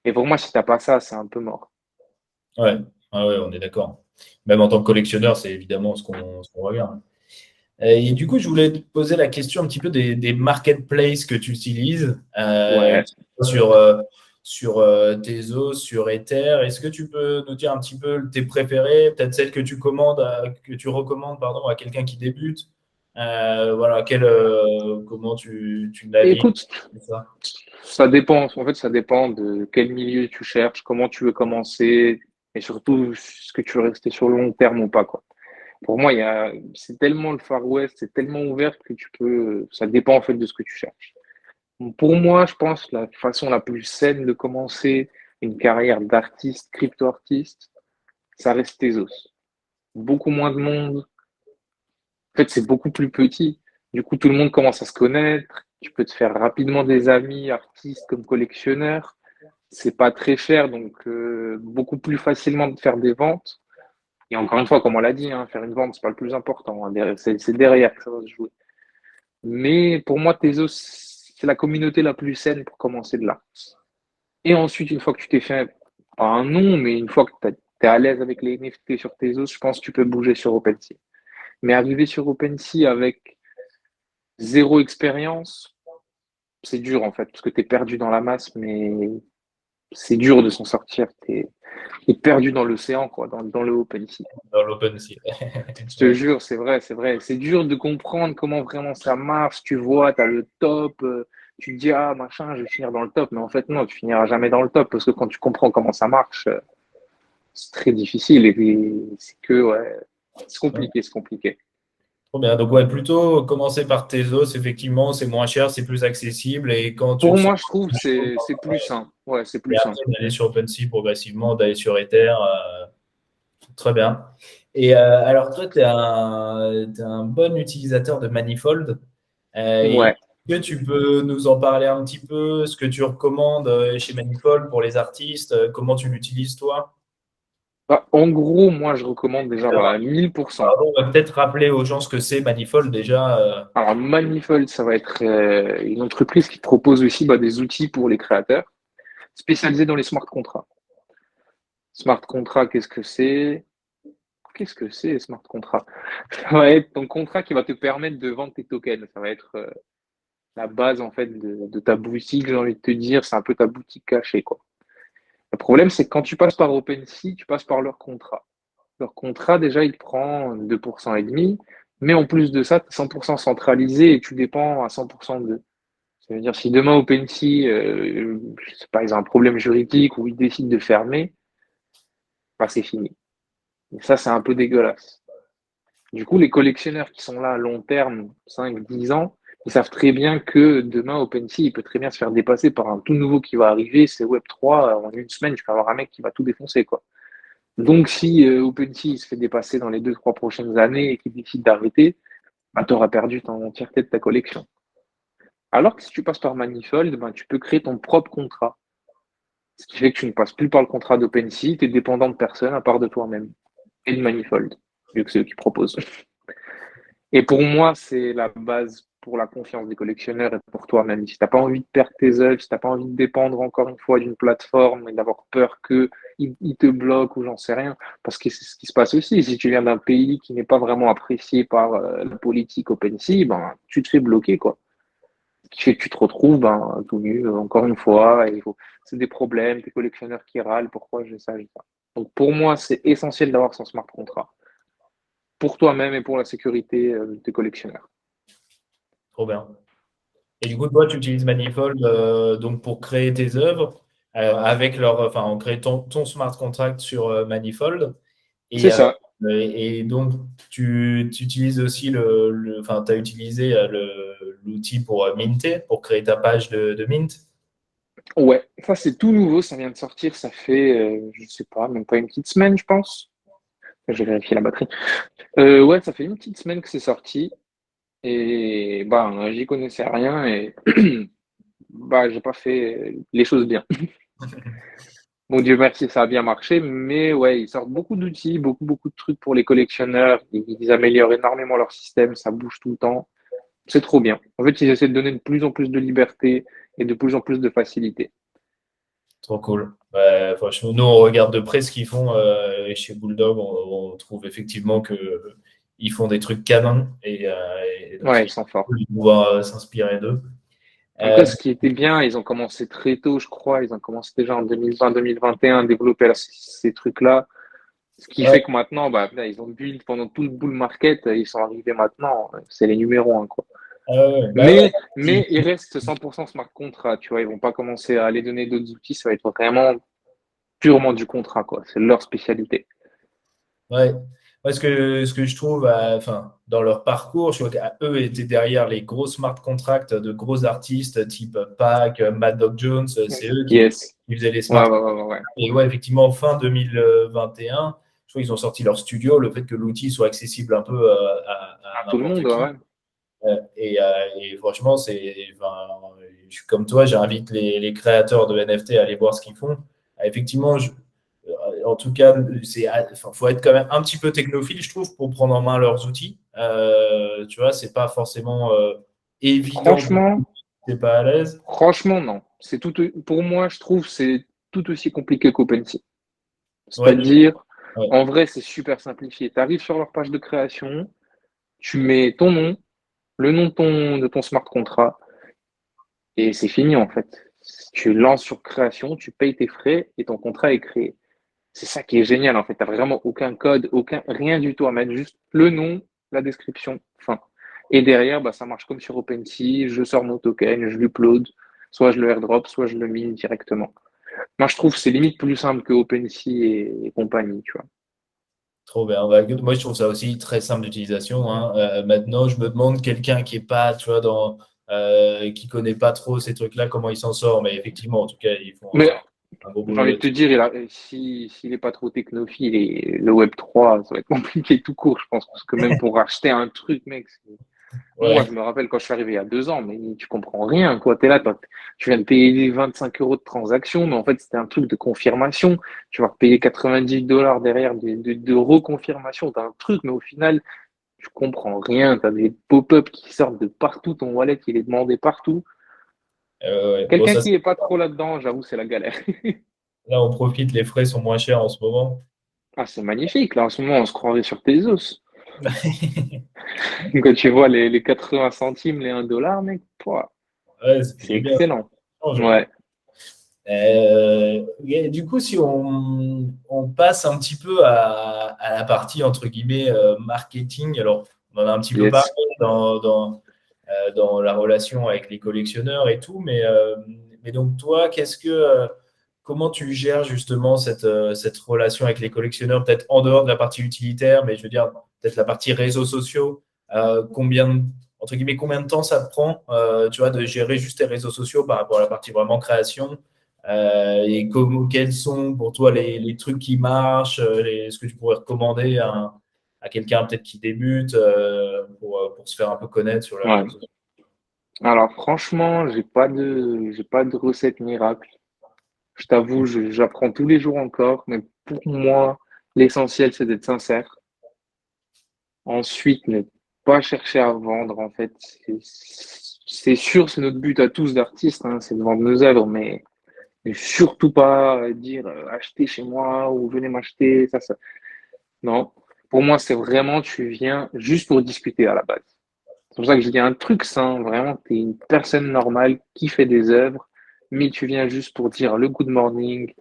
Et pour moi, si t'as pas ça, c'est un peu mort. ouais, ouais, ouais, on est d'accord. Même en tant que collectionneur, c'est évidemment ce qu'on regarde. Et du coup, je voulais te poser la question un petit peu des marketplaces que tu utilises Ouais. sur, sur Tezos, sur Ether. Est-ce que tu peux nous dire un petit peu tes préférés, peut-être celles que tu recommandes pardon, à quelqu'un qui débute, Voilà, comment tu navigues Écoute, ça? ça dépend. En fait, ça dépend de quel milieu tu cherches, comment tu veux commencer, et surtout ce que tu veux rester sur le long terme ou pas, quoi. Pour moi, c'est tellement le Far West, c'est tellement ouvert que ça dépend en fait de ce que tu cherches. Pour moi, je pense la façon la plus saine de commencer une carrière d'artiste, crypto-artiste, ça reste Tezos. Beaucoup moins de monde. En fait, c'est beaucoup plus petit. Du coup, tout le monde commence à se connaître. Tu peux te faire rapidement des amis, artistes comme collectionneurs. C'est pas très cher, donc beaucoup plus facilement de faire des ventes. Et encore une fois, comme on l'a dit, hein, faire une vente, c'est pas le plus important, hein. C'est derrière que ça va se jouer. Mais pour moi, Tezos, c'est la communauté la plus saine pour commencer de là. Et ensuite, une fois que tu t'es fait, pas un nom, mais une fois que tu es à l'aise avec les NFT sur Tezos, je pense que tu peux bouger sur OpenSea. Mais arriver sur OpenSea avec zéro expérience, c'est dur en fait, parce que tu es perdu dans la masse, mais c'est dur de s'en sortir. T'es perdu dans l'océan, quoi, dans le OpenSea. Dans l'OpenSea. Je te jure, c'est vrai, c'est vrai. C'est dur de comprendre comment vraiment ça marche. Tu vois, tu as le top, tu te dis, ah, machin, je vais finir dans le top. Mais en fait, non, tu finiras jamais dans le top, parce que quand tu comprends comment ça marche, c'est très difficile. Et c'est que, ouais, c'est compliqué, c'est compliqué. Trop bien. Donc, ouais, plutôt commencer par Tezos, effectivement, c'est moins cher, c'est plus accessible. Et quand tu Pour te sens moi, je trouve que c'est plus sain. Ouais, c'est et plus sain. après d'aller sur OpenSea progressivement, d'aller sur Ether, très bien. Et alors, toi, t'es un bon utilisateur de Manifold. Ouais. Est-ce que tu peux nous en parler un petit peu? Ce que tu recommandes chez Manifold pour les artistes? Comment tu l'utilises, toi? Bah, en gros, moi, je recommande déjà Alors, à 1000%. pardon, on va peut-être rappeler aux gens ce que c'est Manifold déjà. Alors, Manifold, ça va être une entreprise qui propose aussi bah, des outils pour les créateurs, spécialisés dans les smart contracts. Smart contract, qu'est-ce que c'est? Qu'est-ce que c'est, smart contract? Ça va être ton contrat qui va te permettre de vendre tes tokens. Ça va être la base en fait de ta boutique, j'ai envie de te dire. C'est un peu ta boutique cachée, quoi. Le problème, c'est que quand tu passes par OpenSea, tu passes par leur contrat. Leur contrat, déjà, il te prend 2% et demi, mais en plus de ça, tu es 100% centralisé et tu dépends à 100% d'eux. Ça veut dire si demain OpenSea, je sais pas, ils ont un problème juridique ou ils décident de fermer, bah, c'est fini. Et ça, c'est un peu dégueulasse. Du coup, les collectionneurs qui sont là à long terme, 5, 10 ans, ils savent très bien que demain, OpenSea, il peut très bien se faire dépasser par un tout nouveau qui va arriver, c'est Web3. En une semaine, tu peux avoir un mec qui va tout défoncer, quoi. Donc, si OpenSea il se fait dépasser dans les 2, 3 prochaines années et qu'il décide d'arrêter, bah, tu auras perdu ton entièreté de ta collection. Alors que si tu passes par Manifold, bah, tu peux créer ton propre contrat. Ce qui fait que tu ne passes plus par le contrat d'OpenSea, tu es dépendant de personne à part de toi-même et de Manifold, vu que c'est eux qui proposent. Et pour moi, c'est la base pour la confiance des collectionneurs et pour toi-même. Si tu n'as pas envie de perdre tes œuvres, si tu n'as pas envie de dépendre encore une fois d'une plateforme et d'avoir peur qu'il te bloque ou j'en sais rien, parce que c'est ce qui se passe aussi. Si tu viens d'un pays qui n'est pas vraiment apprécié par la politique OpenSea, ben, tu te fais bloquer, quoi. Ce qui fait que tu te retrouves ben, tout nu, encore une fois, c'est des problèmes, des collectionneurs qui râlent, pourquoi j'ai ça, j'ai ça. Donc pour moi, c'est essentiel d'avoir son smart contract pour toi-même et pour la sécurité des collectionneurs. Trop bien. Et du coup, toi, tu utilises Manifold donc pour créer tes œuvres enfin, en créant ton smart contract sur Manifold. C'est Et, ça. et donc, tu utilises aussi enfin, tu as utilisé l'outil pour minter, pour créer ta page de mint. Ouais, ça c'est tout nouveau, ça vient de sortir, ça fait, je sais pas, même pas une petite semaine, je pense. Je vais vérifier la batterie. Ouais, ça fait une petite semaine que c'est sorti et bah j'y connaissais rien et bah j'ai pas fait les choses bien. Bon Dieu merci, ça a bien marché, mais ouais, ils sortent beaucoup d'outils, beaucoup de trucs pour les collectionneurs. Ils améliorent énormément leur système, ça bouge tout le temps. C'est trop bien. En fait, ils essaient de donner de plus en plus de liberté et de plus en plus de facilité. Trop cool. Ouais, franchement, nous, on regarde de près ce qu'ils font et chez Bulldog. On trouve effectivement qu'ils font des trucs canons et donc Ouais, c'est ils sont forts. cool de pouvoir s'inspirer d'eux. Après, Euh, ce qui était bien, ils ont commencé très tôt, je crois. Ils ont commencé déjà en 2020-2021 à développer ces trucs-là. Ce qui Ouais, fait que maintenant, bah, là, ils ont build pendant tout le bull market, ils sont arrivés maintenant, c'est les numéros 1, quoi. ouais. Bah ouais. Mais ils restent 100% smart contract, tu vois, ils vont pas commencer à aller donner d'autres outils, ça va être vraiment purement du contrat, quoi. C'est leur spécialité. Ouais. Moi, ce que je trouve, enfin, dans leur parcours, je vois qu'eux étaient derrière les gros smart contracts de gros artistes type Pac, Mad Dog Jones, c'est eux Yes. qui faisaient les Ouais, smart. ouais, ouais, ouais, ouais. Et ouais, effectivement, fin 2021, je crois qu'ils ont sorti leur studio, le fait que l'outil soit accessible un peu à Tout le n'importe monde, ouais, qui. ouais. Et franchement, enfin, je suis comme toi, j'invite les créateurs de NFT à aller voir ce qu'ils font. Effectivement, en tout cas, enfin, faut être quand même un petit peu technophile, je trouve, pour prendre en main leurs outils. Tu vois, c'est pas forcément évident si Franchement, t'es pas à l'aise. franchement, non. C'est tout, pour moi, je trouve, c'est tout aussi compliqué qu'OpenSea. Ouais, C'est-à-dire, ouais, en vrai, c'est super simplifié. Tu arrives sur leur page de création, tu mets ton nom, le nom de ton smart contract, et c'est fini, en fait. Tu lances sur création, tu payes tes frais, et ton contrat est créé. C'est ça qui est génial, en fait. Tu n'as vraiment aucun code, rien du tout à mettre, juste le nom, la description, fin. Et derrière, bah, ça marche comme sur OpenSea, je sors mon token, je l'upload, soit je le airdrop, soit je le mine directement. Moi, je trouve que c'est limite plus simple que OpenSea et compagnie, tu vois. trop bien. Bah, écoute, moi, je trouve ça aussi très simple d'utilisation, hein. Maintenant, je me demande quelqu'un qui est pas, tu vois, qui connaît pas trop ces trucs-là, comment il s'en sort. Mais effectivement, en tout cas, ils font Mais un beau j'ai boulot envie de te là-dessus. dire, s'il est pas trop technophile et le Web3, ça va être compliqué tout court, je pense, parce que même pour acheter un truc, mec, moi, Ouais. je me rappelle quand je suis arrivé il y a 2 ans, mais tu comprends rien, quoi. T'es là, tu viens de payer 25 euros de transaction, mais en fait, c'était un truc de confirmation. Tu vas payer 90 $ derrière de reconfirmation d'un truc, mais au final, tu comprends rien. T'as des pop-up qui sortent de partout, ton wallet, il est demandé partout. Ouais. Bon, Quelqu'un ça, qui est pas trop là-dedans, j'avoue, c'est la galère. là, on profite, les frais sont moins chers en ce moment. Ah, c'est magnifique, là, en ce moment, on se croirait sur tes os. Quand tu vois les 80 centimes, les 1 $, mec, pouah, Ouais, ça fait c'est du bien. Ça excellent. change, ouais. Ouais. Et du coup, si on passe un petit peu à la partie, entre guillemets, marketing, alors on en a un petit peu parlé Yes. dans la relation avec les collectionneurs et tout, mais donc toi, comment tu gères justement cette relation avec les collectionneurs, peut-être en dehors de la partie utilitaire, mais je veux dire, peut-être la partie réseaux sociaux, entre guillemets, combien de temps ça te prend, tu vois, de gérer juste tes réseaux sociaux par rapport à la partie vraiment création, quels sont pour toi les trucs qui marchent, ce que tu pourrais recommander à quelqu'un peut-être qui débute pour se faire un peu connaître sur les Ouais. réseaux sociaux. Alors franchement, j'ai pas de recette miracle. Je t'avoue, j'apprends tous les jours encore, mais pour moi, l'essentiel, c'est d'être sincère. Ensuite, ne pas chercher à vendre, en fait. C'est sûr, c'est notre but à tous d'artistes, hein, c'est de vendre nos œuvres, mais surtout pas dire achetez chez moi ou venez m'acheter, ça. Non. Pour moi, c'est vraiment, tu viens juste pour discuter à la base. C'est pour ça que je dis un truc sain, vraiment, tu es une personne normale qui fait des œuvres, mais tu viens juste pour dire le good morning,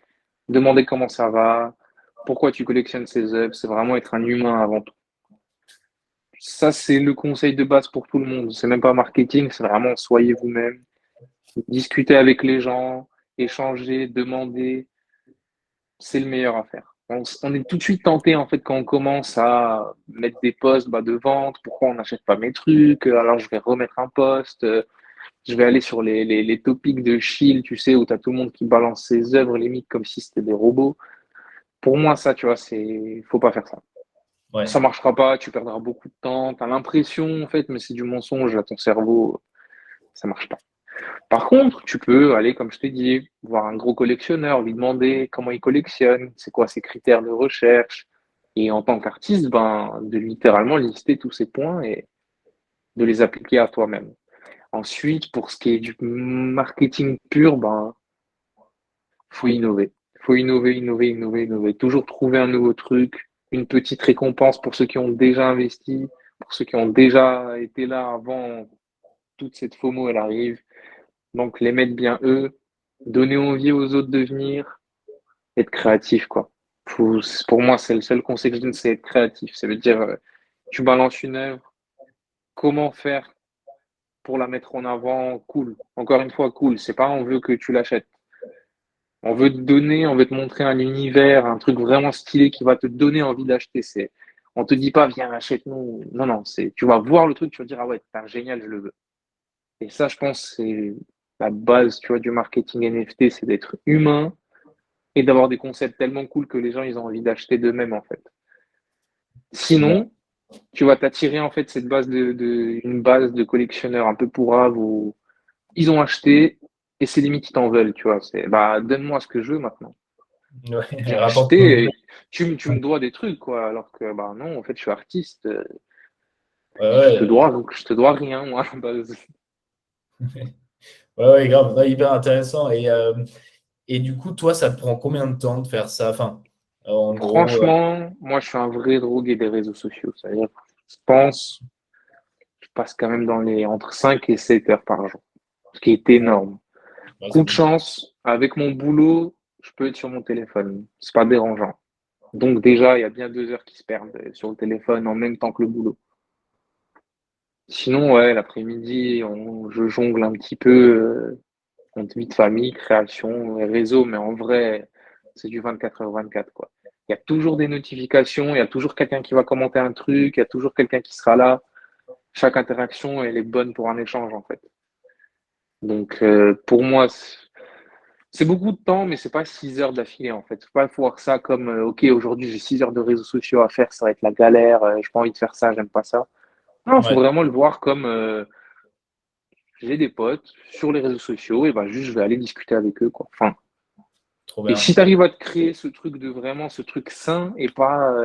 demander comment ça va, pourquoi tu collectionnes ces œuvres, c'est vraiment être un humain avant tout. Ça, c'est le conseil de base pour tout le monde. C'est même pas marketing, c'est vraiment soyez vous-même, discutez avec les gens, échangez, demandez, c'est le meilleur à faire. On est tout de suite tenté en fait quand on commence à mettre des posts de vente. Pourquoi on n'achète pas mes trucs? Alors je vais remettre un post. Je vais aller sur les topics de Chill, tu sais, où tu as tout le monde qui balance ses œuvres limite comme si c'était des robots. Pour moi, ça, tu vois, faut pas faire ça. Ouais. Ça marchera pas, tu perdras beaucoup de temps. Tu as l'impression, en fait, mais c'est du mensonge à ton cerveau. Ça marche pas. Par contre, tu peux aller, comme je t'ai dit, voir un gros collectionneur, lui demander comment il collectionne, c'est quoi ses critères de recherche. Et en tant qu'artiste, ben, de littéralement lister tous ces points et de les appliquer à toi-même. Ensuite, pour ce qui est du marketing pur, ben, faut innover. Faut innover, innover, innover, innover. Toujours trouver un nouveau truc, une petite récompense pour ceux qui ont déjà investi, pour ceux qui ont déjà été là avant toute cette FOMO, elle arrive. Donc, les mettre bien eux, donner envie aux autres de venir, être créatif, quoi. Pour moi, c'est le seul conseil que je donne, c'est être créatif. Ça veut dire, tu balances une œuvre, comment faire pour la mettre en avant? Cool. Encore une fois, cool. C'est pas on veut que tu l'achètes. On veut te donner, on veut te montrer un univers, un truc vraiment stylé qui va te donner envie d'acheter. On te dit pas, viens, achète-nous. Non, non, tu vas voir le truc, tu vas dire, ah ouais, c'est génial, je le veux. Et ça, je pense, c'est la base, tu vois, du marketing NFT, c'est d'être humain et d'avoir des concepts tellement cool que les gens, ils ont envie d'acheter d'eux-mêmes, en fait. Ouais, Sinon, tu vas t'attirer, en fait, cette base une base de collectionneurs un peu pourraves où ils ont acheté et c'est limite, ils t'en veulent, tu vois. Bah, donne-moi ce que je veux maintenant. J'ai rapporte-moi. acheté, et tu me dois des trucs, quoi. Alors que, bah, non, en fait, je suis artiste. Ouais, ouais, Je te dois rien, moi, à la base. ouais, ouais, grave, ouais, hyper intéressant. Et du coup, toi, ça te prend combien de temps de faire ça? Enfin, en gros, Franchement, moi, je suis un vrai drogué des réseaux sociaux. C'est-à-dire, je pense, je passe quand même entre 5 et 7 heures par jour, ce qui est énorme. ouais, Coup c'est de beaucoup. chance, avec mon boulot, je peux être sur mon téléphone. C'est pas dérangeant. Donc, déjà, il y a bien 2 heures qui se perdent sur le téléphone en même temps que le boulot. Sinon, ouais, l'après-midi, je jongle un petit peu entre vie de famille, création, et réseau, mais en vrai, c'est du 24h/24, quoi. Il y a toujours des notifications, il y a toujours quelqu'un qui va commenter un truc, il y a toujours quelqu'un qui sera là. Chaque interaction, elle est bonne pour un échange, en fait. Donc, pour moi, c'est beaucoup de temps, mais c'est pas 6 heures d'affilée, en fait. Faut pas voir ça comme, OK, aujourd'hui, j'ai 6 heures de réseaux sociaux à faire, ça va être la galère, j'ai pas envie de faire ça, j'aime pas ça. Non, il faut Ouais, vraiment le voir comme, j'ai des potes sur les réseaux sociaux, et ben juste, je vais aller discuter avec eux, quoi. Enfin, trop et bien. si tu arrives à te créer ce truc ce truc sain et pas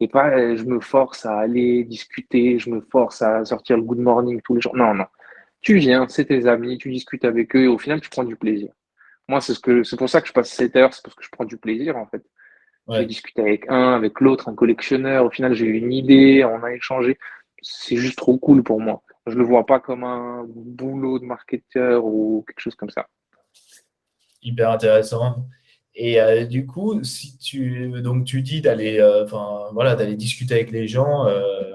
je me force à aller discuter, je me force à sortir le good morning tous les jours. Non, non. Tu viens, c'est tes amis, tu discutes avec eux et au final, tu prends du plaisir. Moi, c'est pour ça que je passe 7 heures, c'est parce que je prends du plaisir, en fait. Je vais Ouais. discuter avec l'autre, un collectionneur. Au final, j'ai eu une idée, on a échangé. C'est juste trop cool pour moi. Je le vois pas comme un boulot de marketeur ou quelque chose comme ça. Hyper intéressant. Et du coup, si tu dis d'aller, enfin voilà, d'aller discuter avec les gens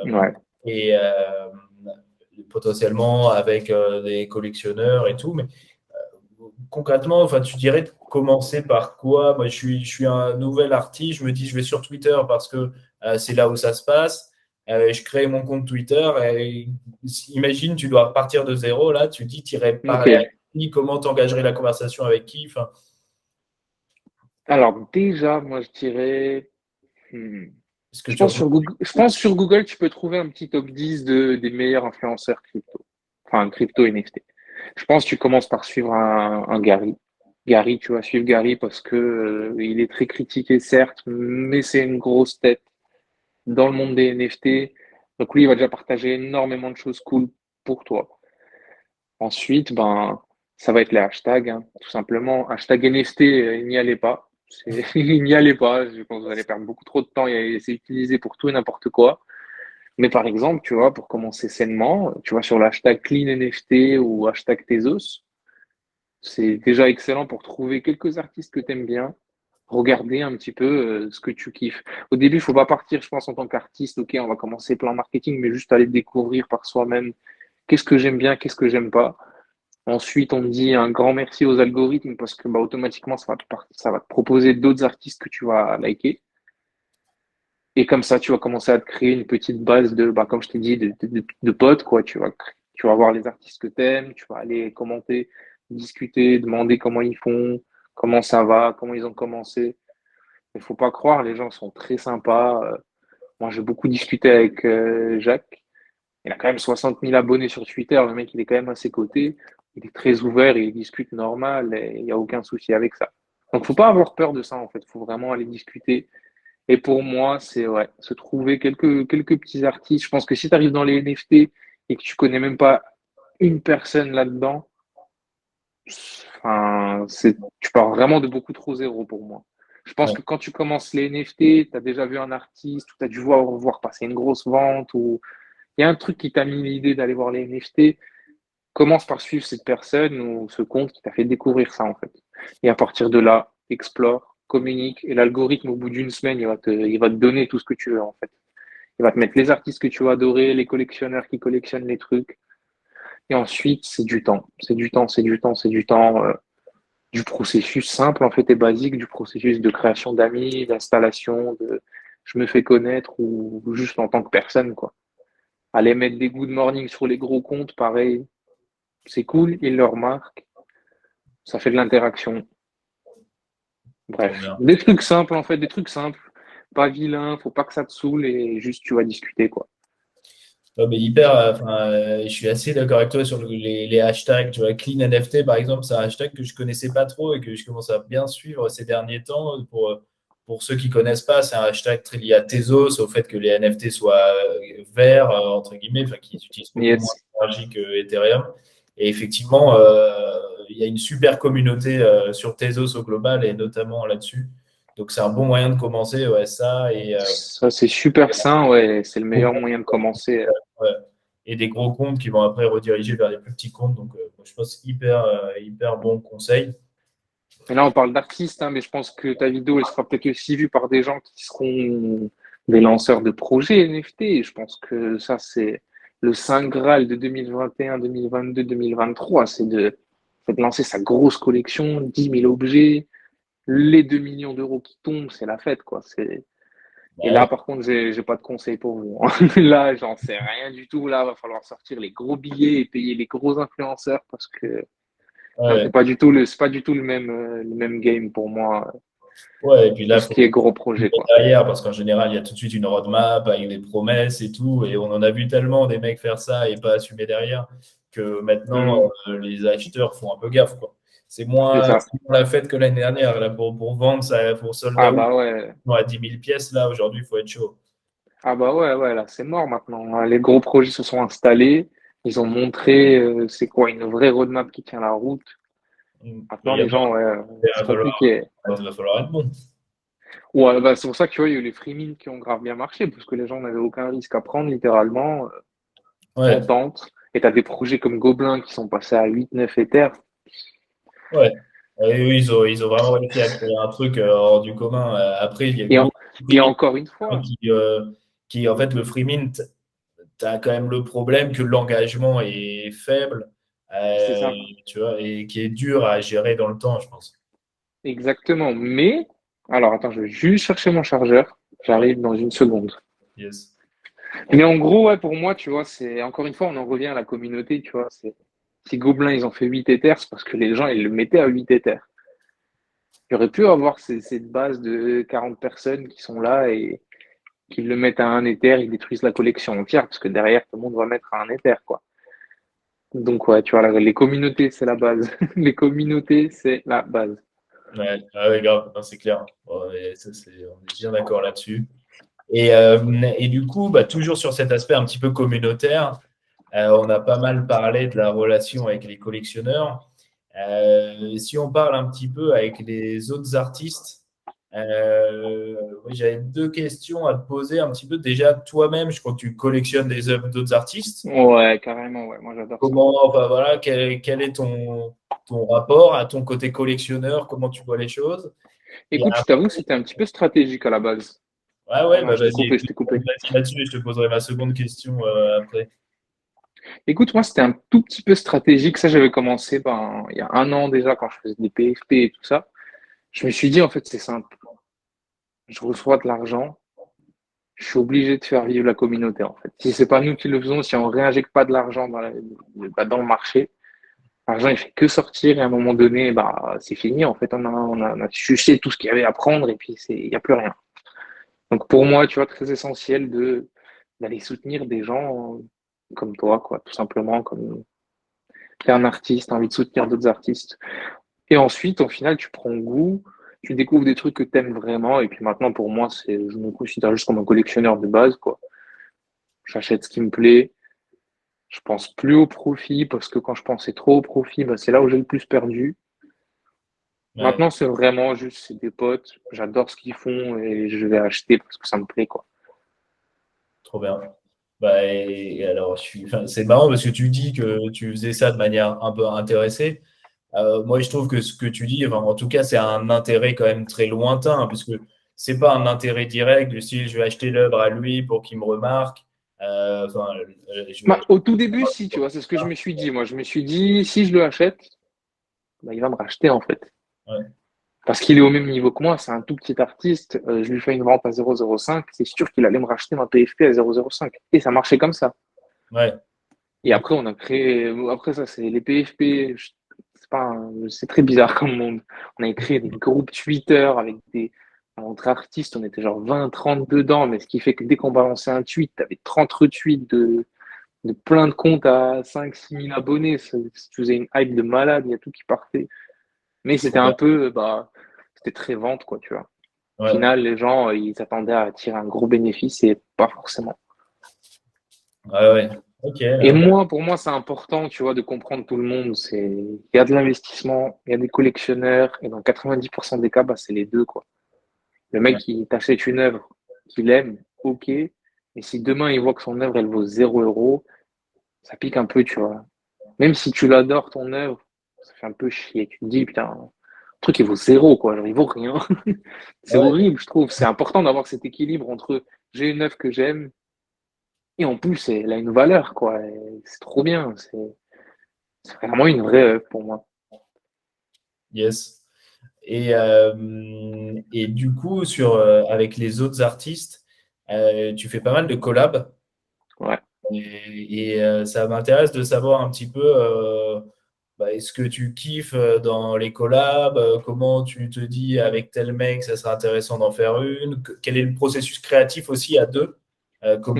Ouais. et potentiellement avec des collectionneurs et tout, mais concrètement, enfin, tu dirais de commencer par quoi? Moi, je suis un nouvel artiste. Je me dis, je vais sur Twitter parce que c'est là où ça se passe. Je crée mon compte Twitter et imagine, tu dois partir de zéro. Là, tu dis, tu irais parler à Ok. qui? Comment t'engagerais la conversation avec qui? Enfin, Alors déjà, moi je dirais, est-ce que tu recommandes? Je pense sur Google, tu peux trouver un petit top 10 des meilleurs influenceurs crypto. Enfin, crypto NFT. Je pense que tu commences par suivre un Gary. Gary, tu vas suivre Gary parce que il est très critiqué, certes, mais c'est une grosse tête dans le monde des NFT. Donc lui, il va déjà partager énormément de choses cool pour toi. Ensuite, ben, ça va être les hashtags, hein, tout simplement. Hashtag NFT, il n'y allait pas. Il n'y allait pas. Je pense que vous allez perdre beaucoup trop de temps. C'est utilisé pour tout et n'importe quoi. Mais par exemple, tu vois, pour commencer sainement, tu vois, sur le hashtag Clean NFT ou hashtag Tezos, c'est déjà excellent pour trouver quelques artistes que tu aimes bien, regarder un petit peu ce que tu kiffes. Au début, il faut pas partir, je pense, en tant qu'artiste. Ok, on va commencer plan marketing, mais juste aller découvrir par soi-même qu'est-ce que j'aime bien, qu'est-ce que j'aime pas. Ensuite, on me dit un grand merci aux algorithmes parce que bah, automatiquement, ça va te proposer d'autres artistes que tu vas liker. Et comme ça, tu vas commencer à te créer une petite base bah, comme je t'ai dit, de potes, quoi. Tu vas voir les artistes que tu aimes, tu vas aller commenter, discuter, demander comment ils font, comment ça va, comment ils ont commencé. Il faut pas croire, les gens sont très sympas. Moi, j'ai beaucoup discuté avec Jacques. Il a quand même 60 000 abonnés sur Twitter. Le mec, il est quand même à ses côtés. Il est très ouvert, il discute normal et il n'y a aucun souci avec ça. Donc, faut pas avoir peur de ça, en fait. Faut vraiment aller discuter. Et pour moi, c'est ouais, se trouver quelques petits artistes. Je pense que si tu arrives dans les NFT et que tu connais même pas une personne là-dedans, enfin, tu pars vraiment de beaucoup trop zéro pour moi. Je pense Ouais, que quand tu commences les NFT, tu as déjà vu un artiste ou tu as dû voir passer une grosse vente ou il y a un truc qui t'a mis l'idée d'aller voir les NFT, commence par suivre cette personne ou ce compte qui t'a fait découvrir ça en fait. Et à partir de là, explore, communique, et l'algorithme, au bout d'une semaine, il va te donner tout ce que tu veux, en fait. Il va te mettre les artistes que tu vas adorer, les collectionneurs qui collectionnent les trucs. Et ensuite, c'est du temps. C'est du temps, c'est du temps, c'est du temps. Du processus simple, en fait, et basique, du processus de création d'amis, d'installation, de je me fais connaître ou juste en tant que personne, quoi. Aller mettre des good morning sur les gros comptes, pareil, c'est cool, ils le remarquent, ça fait de l'interaction. Trop Bref, bien. des trucs simples, en fait, des trucs simples, pas vilains, faut pas que ça te saoule et juste tu vas discuter, quoi. Ouais, mais hyper, je suis assez d'accord avec toi sur les hashtags. Tu vois, Clean NFT, par exemple, c'est un hashtag que je connaissais pas trop et que je commence à bien suivre ces derniers temps. Pour ceux qui connaissent pas, c'est un hashtag très lié à Tezos, au fait que les NFT soient verts, entre guillemets, enfin, qu'ils utilisent beaucoup moins Yes. d'énergie que Ethereum. Et effectivement, il y a une super communauté sur Tezos au global et notamment là-dessus. Donc, c'est un bon moyen de commencer, ouais, ça. Ça, c'est super sain, ouais, c'est le meilleur moyen de commencer. Ouais. Et des gros comptes qui vont après rediriger vers des plus petits comptes. Donc, je pense hyper bon conseil. Et là, on parle d'artistes, hein, mais je pense que ta vidéo, elle sera peut-être aussi vue par des gens qui seront des lanceurs de projets NFT. Et je pense que ça, c'est le saint graal de 2021, 2022, 2023. C'est de lancer sa grosse collection, 10 000 objets, les 2 millions d'euros qui tombent, c'est la fête, quoi. Et Ouais, là, par contre, j'ai pas de conseils pour vous, hein. Là, j'en sais rien du tout. Là, va falloir sortir les gros billets et payer les gros influenceurs parce que là, ouais, c'est pas du tout le même game pour moi, ouais. Et puis tout là, il ce faut qui est gros projet, suivre quoi. derrière parce qu'en général, il y a tout de suite une roadmap avec des promesses et tout. Et on en a vu tellement des mecs faire ça et pas assumer derrière que maintenant, Hmm, les acheteurs font un peu gaffe, quoi. c'est ça. C'est moins la fête que l'année dernière. Là, pour vendre, ça, pour sold Ah out, bah ouais. à 10 000 pièces, là, aujourd'hui, il faut être chaud. Ah bah ouais, ouais, là, c'est mort maintenant. Les gros projets se sont installés. Ils ont montré, c'est quoi, une vraie roadmap qui tient la route. Mais Maintenant, les gens, ouais, c'est compliqué. il va falloir être bon. Ouais, bah, c'est pour ça que tu vois, il y a eu les free mint qui ont grave bien marché, parce que les gens n'avaient aucun risque à prendre, littéralement. On Ouais, tente. Et t'as des projets comme Gobelin qui sont passés à 8, 9 Ethers. ouais. Et oui, ils ont vraiment réussi à créer un truc hors du commun. Après, il y a Et, en- beaucoup de et free encore une mint fois, en fait, le free mint, tu as quand même le problème que l'engagement est faible, c'est euh, ça. tu vois, et qui est dur à gérer dans le temps, je pense. Exactement. Mais, alors attends, je vais juste chercher mon chargeur. Ouais, J'arrive dans une seconde. yes. Mais en gros, ouais, pour moi, tu vois, c'est encore une fois, on en revient à la communauté, tu vois. Si Gobelin, ils ont fait 8 Ethers, c'est parce que les gens, ils le mettaient à 8 Ethers. Il y aurait pu avoir cette base de 40 personnes qui sont là et qui le mettent à un Ether, ils détruisent la collection entière, parce que derrière, tout le monde va mettre à un Ether, quoi. Donc, ouais, tu vois, les communautés, c'est la base. Les communautés, c'est la base. Ouais, ah ouais, grave, non, c'est clair. Bon, et ça, on est bien d'accord là-dessus. Et du coup, bah, toujours sur cet aspect un petit peu communautaire, on a pas mal parlé de la relation avec les collectionneurs. Si on parle un petit peu avec les autres artistes, oui, j'avais deux questions à te poser un petit peu. Déjà, toi-même, je crois que tu collectionnes des œuvres d'autres artistes. Ouais, carrément, ouais, moi j'adore ça. Comment, enfin, voilà, quel est ton rapport à ton côté collectionneur? Comment tu vois les choses? Et Écoute, je t'avoue que c'était un petit peu stratégique à la base. ouais, Non, bah vas-y, je t'ai coupé. vas-y là-dessus et je te poserai ma seconde question après. Écoute, moi, c'était un tout petit peu stratégique. Ça, j'avais commencé ben, il y a un an déjà quand je faisais des PFP et tout ça. Je me suis dit, en fait, c'est simple. Je reçois de l'argent. Je suis obligé de faire vivre la communauté, en fait. Si c'est pas nous qui le faisons, si on réinjecte pas de l'argent dans le marché, l'argent, il fait que sortir et à un moment donné, bah, c'est fini. En fait, on a sucé tout ce qu'il y avait à prendre et puis il n'y a plus rien. Donc, pour moi, tu vois, très essentiel d'aller soutenir des gens comme toi, quoi, tout simplement, comme t'es un artiste, t'as envie de soutenir d'autres artistes. Et ensuite, au final, tu prends goût, tu découvres des trucs que t'aimes vraiment. Et puis maintenant, pour moi, je me considère juste comme un collectionneur de base, quoi. J'achète ce qui me plaît. Je pense plus au profit parce que quand je pensais trop au profit, bah, c'est là où j'ai le plus perdu. Ouais, Maintenant, c'est vraiment juste, c'est des potes. J'adore ce qu'ils font et je vais acheter parce que ça me plaît, quoi. trop bien. Bah, et alors, enfin, c'est marrant parce que tu dis que tu faisais ça de manière un peu intéressée. Moi, je trouve que ce que tu dis, enfin, en tout cas, c'est un intérêt quand même très lointain, puisque c'est pas un intérêt direct du style je vais acheter l'œuvre à lui pour qu'il me remarque. Enfin, je vais Bah, acheter. au tout début, si, tu vois, c'est ce que je me suis dit. Moi, je me suis dit, si je le achète, bah, il va me racheter, en fait. Ouais, Parce qu'il est au même niveau que moi, c'est un tout petit artiste. Je lui fais une vente à 0,05, c'est sûr qu'il allait me racheter ma PFP à 0,05. Et ça marchait comme ça. ouais, Et après, on a créé. Après, ça, c'est les PFP. C'est pas c'est très bizarre comme monde. On a créé des groupes Twitter avec des. Entre artistes, on était genre 20, 30 dedans, mais ce qui fait que dès qu'on balançait un tweet, t'avais 30 retweets de plein de comptes à 5, 6 000 abonnés. Ça faisait une hype de malade, il y a tout qui partait. Mais c'était trop un bien. peu, c'était très vente, quoi, tu vois. Au Ouais, final, les gens, ils s'attendaient à tirer un gros bénéfice et pas forcément. ouais, ouais. Ok, Et non, bah, moi, pour moi, c'est important, tu vois, de comprendre tout le monde. Il y a de l'investissement, il y a des collectionneurs, et dans 90% des cas, bah, c'est les deux, quoi. Le ouais, mec, il t'achète une œuvre qu'il aime, ok. Mais si demain, il voit que son œuvre, elle vaut 0 €, ça pique un peu, tu vois. Même si tu l'adores, ton œuvre, ça fait un peu chier. Tu te dis, putain, le truc, il vaut zéro, quoi. Genre, il vaut rien. C'est ouais, horrible, je trouve. C'est important d'avoir cet équilibre entre j'ai une œuvre que j'aime et en plus, elle a une valeur, quoi. Et c'est trop bien. C'est vraiment une vraie œuvre pour moi. yes. Et du coup, avec les autres artistes, tu fais pas mal de collabs. Ouais. Ça m'intéresse de savoir un petit peu bah, est-ce que tu kiffes dans les collabs, comment tu te dis avec tel mec, ça serait intéressant d'en faire une, quel est le processus créatif aussi à deux, Ok.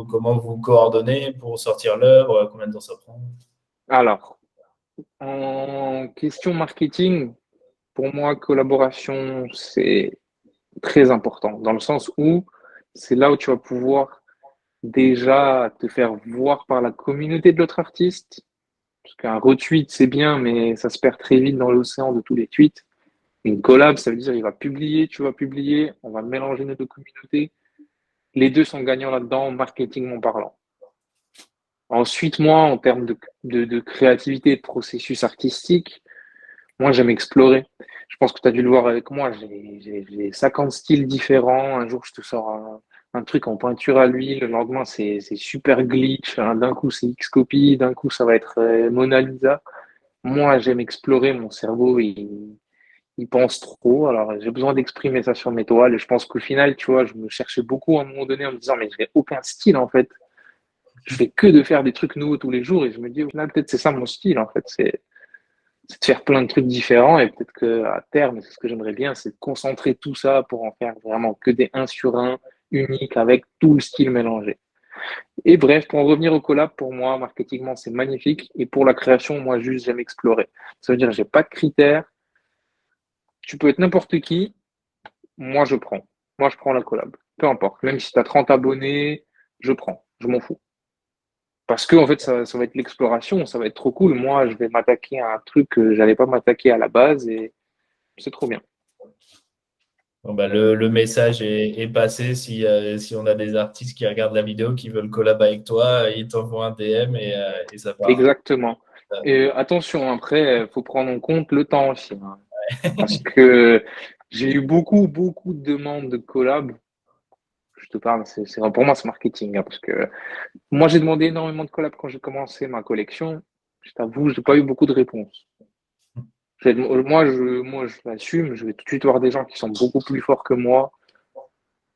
comment vous coordonnez pour sortir l'œuvre, combien de temps ça prend? Alors, en question marketing, pour moi, collaboration, c'est très important dans le sens où c'est là où tu vas pouvoir déjà te faire voir par la communauté de l'autre artiste. Parce qu'un retweet, c'est bien, mais ça se perd très vite dans l'océan de tous les tweets. Une collab, ça veut dire il va publier, tu vas publier, on va mélanger nos deux communautés. Les deux sont gagnants là-dedans, marketingment parlant. Ensuite, moi, en termes de créativité et de processus artistique, moi, j'aime explorer. Je pense que tu as dû le voir avec moi. J'ai 50 styles différents. Un jour, je te sors un truc en peinture à l'huile. Le lendemain, c'est super glitch. D'un coup, c'est Xcopy. D'un coup, ça va être Mona Lisa. Moi, j'aime explorer. Mon cerveau, il pense trop. Alors, j'ai besoin d'exprimer ça sur mes toiles. Et je pense qu'au final, tu vois, je me cherchais beaucoup à un moment donné en me disant, mais je n'ai aucun style, en fait. Je fais que de faire des trucs nouveaux tous les jours. Et je me dis, au final, peut-être c'est ça mon style, en fait. C'est de faire plein de trucs différents. Et peut-être qu'à terme, c'est ce que j'aimerais bien, c'est de concentrer tout ça pour en faire vraiment que des 1 sur 1 uniques avec tout le style mélangé. Et bref, pour en revenir au collab, pour moi, marketingement, c'est magnifique. Et pour la création, moi, juste, j'aime explorer. Ça veut dire, j'ai pas de critères. Tu peux être n'importe qui. Moi, je prends. Moi, je prends la collab. Peu importe. Même si tu as 30 abonnés, je prends. Je m'en fous. Parce que, en fait, ça va être l'exploration. Ça va être trop cool. Moi, je vais m'attaquer à un truc que j'allais pas m'attaquer à la base et c'est trop bien. Bon, bah, le message est passé. Si on a des artistes qui regardent la vidéo, qui veulent collab avec toi, ils t'envoient un DM et ça part. Exactement. Et attention, après, il faut prendre en compte le temps aussi, hein. Parce que j'ai eu beaucoup, beaucoup de demandes de collab. Je te parle, pour moi, c'est marketing, hein, parce que moi, j'ai demandé énormément de collabs quand j'ai commencé ma collection. Je t'avoue, j'ai pas eu beaucoup de réponses. Moi, je l'assume. Je vais tout de suite voir des gens qui sont beaucoup plus forts que moi,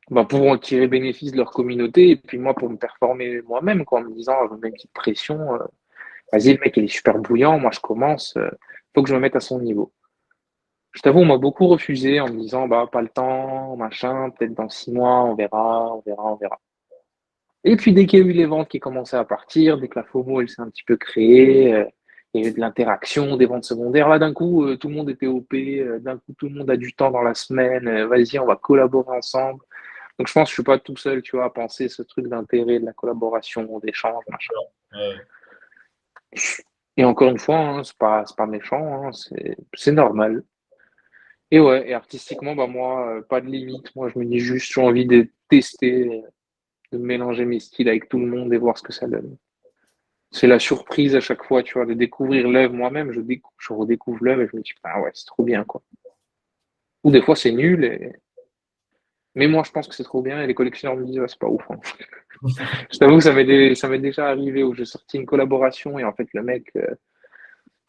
bah, pour en tirer bénéfice de leur communauté. Et puis moi, pour me performer moi-même, quoi, en me disant, je me mets une petite pression. Vas-y, le mec, il est super bouillant. Moi, je commence. Faut que je me mette à son niveau. Je t'avoue, on m'a beaucoup refusé en me disant, bah, pas le temps, machin, peut-être dans 6 mois, on verra, on verra, on verra. Et puis, dès qu'il y a eu les ventes qui commençaient à partir, dès que la FOMO, elle s'est un petit peu créée, il y a eu de l'interaction, des ventes secondaires. Là, d'un coup, tout le monde était OP, d'un coup, tout le monde a du temps dans la semaine. Vas-y, on va collaborer ensemble. Donc, je pense que je suis pas tout seul, tu vois, à penser ce truc d'intérêt, de la collaboration, d'échange, machin. Ouais. Et encore une fois, hein, c'est pas méchant, hein, c'est normal. Et ouais, et artistiquement, bah moi, pas de limite. Moi, je me dis juste, j'ai envie de tester, de mélanger mes styles avec tout le monde et voir ce que ça donne. c'est la surprise à chaque fois, tu vois, de découvrir l'œuvre moi-même. Je redécouvre l'œuvre et je me dis, ah ouais, c'est trop bien, quoi. Ou des fois, c'est nul. Mais moi, je pense que c'est trop bien et les collectionneurs me disent, ouais, c'est pas ouf, hein. Je t'avoue que ça m'est déjà arrivé où j'ai sorti une collaboration et en fait, le mec,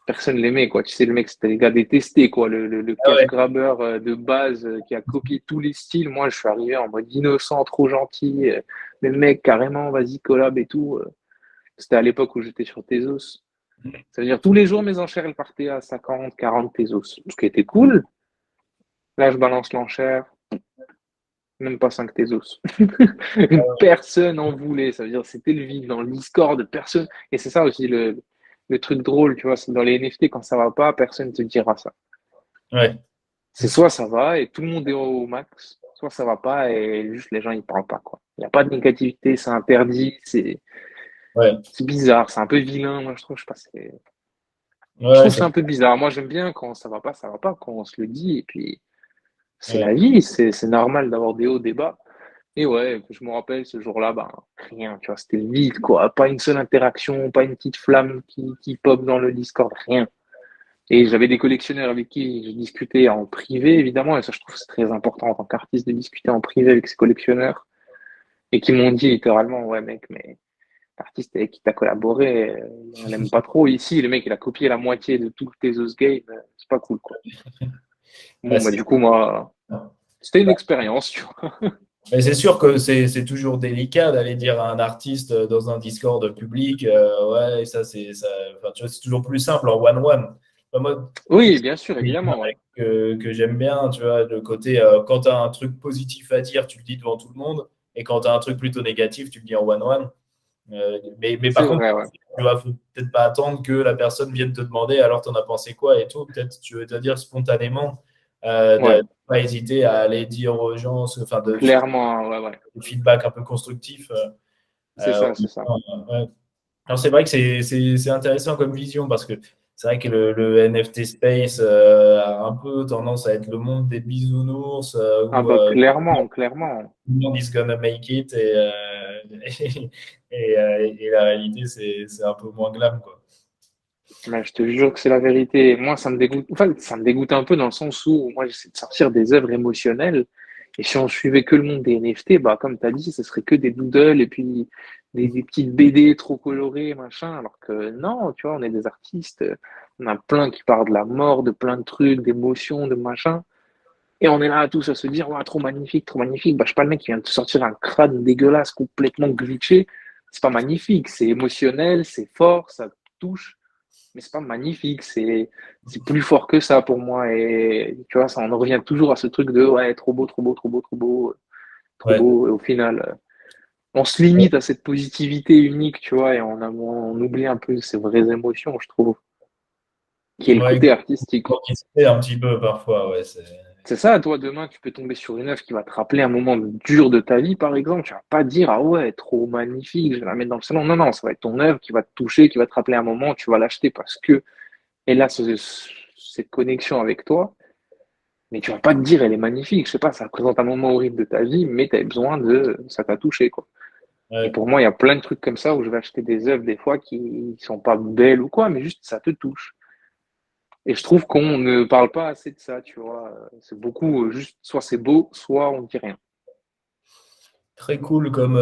personne l'aimait, quoi. Tu sais, le mec, c'était le gars détesté, quoi. Le Ah cash ouais, grabber de base qui a copié tous les styles. Moi, je suis arrivé en mode innocent, trop gentil. Mais le mec, carrément, vas-y, collab et tout. C'était à l'époque où j'étais sur Tezos. Ça veut dire tous les jours, mes enchères, elles partaient à 50, 40 Tezos. Ce qui était cool. Là, je balance l'enchère, même pas 5 Tezos. Personne en voulait. Ça veut dire c'était le vide dans le Discord, personne. Et c'est ça aussi le truc drôle, tu vois, c'est dans les NFT, quand ça va pas, personne te dira ça. ouais, C'est soit ça va et tout le monde est au max, soit ça va pas et juste les gens ils parlent pas, quoi. Il n'y a pas de négativité, c'est interdit, ouais, c'est bizarre, c'est un peu vilain, moi je trouve, je sais pas, je ouais, trouve que c'est un peu bizarre. Moi j'aime bien quand ça va pas, ça va pas, quand on se le dit et puis c'est ouais, la vie, c'est normal d'avoir des hauts, des bas. Et ouais, je me rappelle ce jour-là, ben rien, tu vois, c'était le vide, quoi. Pas une seule interaction, pas une petite flamme qui pop dans le Discord, rien. Et j'avais des collectionneurs avec qui je discutais en privé, évidemment, et ça, je trouve que c'est très important en tant qu'artiste de discuter en privé avec ses collectionneurs, et qui m'ont dit littéralement, ouais, mec, mais l'artiste avec qui t'as collaboré, on l'aime pas trop ici. Le mec, il a copié la moitié de tous tes Os Games, c'est pas cool, quoi. bah, Bon, bah, du coup, moi, c'était une expérience, tu vois. mais c'est sûr que c'est toujours délicat d'aller dire à un artiste dans un Discord public, ouais, ça, enfin, tu vois, c'est toujours plus simple en one-one. Enfin, moi, Oui, bien sûr, évidemment, ouais. que j'aime bien, tu vois, le côté, quand tu as un truc positif à dire, tu le dis devant tout le monde, et quand tu as un truc plutôt négatif, tu le dis en one-one. Mais par C'est contre, vrai, ouais. tu vas peut-être pas attendre que la personne vienne te demander alors t'en as pensé quoi et tout. Peut-être tu veux te dire spontanément, de Ouais, pas hésiter à aller dire aux gens, enfin, clairement, ouais, ouais. de feedback un peu constructif. C'est Euh, ça, c'est ça. ouais. Alors, c'est vrai que c'est intéressant comme vision parce que c'est vrai que le NFT space a un peu tendance à être le monde des bisounours Ah où bah, clairement, clairement. tout le monde is gonna make it et la réalité, c'est un peu moins glam, quoi. Mais je te jure que c'est la vérité. Moi, ça me dégoûte. Enfin, ça me dégoûte un peu dans le sens où moi, j'essaie de sortir des œuvres émotionnelles. Et si on suivait que le monde des NFT, bah, comme tu as dit, ce serait que des doodles et puis des petites BD trop colorées, machin. Alors que non, tu vois, on est des artistes. On a plein qui parlent de la mort, de plein de trucs, d'émotions, de machin. Et on est là tous à se dire, ouais, trop magnifique, trop magnifique. Bah, je suis pas le mec qui vient de te sortir un crâne dégueulasse, complètement glitché. C'est pas magnifique, c'est émotionnel, c'est fort, ça touche, mais c'est pas magnifique, c'est plus fort que ça pour moi. Et tu vois, ça, on en revient toujours à ce truc de ouais, trop beau, trop beau, trop beau, trop beau, trop Ouais. beau. Et au final, on se limite à cette positivité unique, tu vois, et on oublie un peu ses vraies émotions, je trouve, qui est le Ouais, côté artistique. un petit peu parfois, ouais. C'est ça, toi, demain, tu peux tomber sur une œuvre qui va te rappeler un moment dur de ta vie, par exemple. Tu vas pas dire, ah ouais, trop magnifique, je vais la mettre dans le salon. Non, non, ça va être ton œuvre qui va te toucher, qui va te rappeler un moment, tu vas l'acheter parce que elle a cette connexion avec toi. Mais tu vas pas te dire, elle est magnifique. Je sais pas, ça représente un moment horrible de ta vie, mais tu as besoin ça t'a touché, quoi. Et Ouais. pour moi, il y a plein de trucs comme ça où je vais acheter des œuvres des fois qui sont pas belles ou quoi, mais juste ça te touche. Et je trouve qu'on ne parle pas assez de ça, tu vois. C'est beaucoup, juste, soit c'est beau, soit on ne dit rien. Très cool comme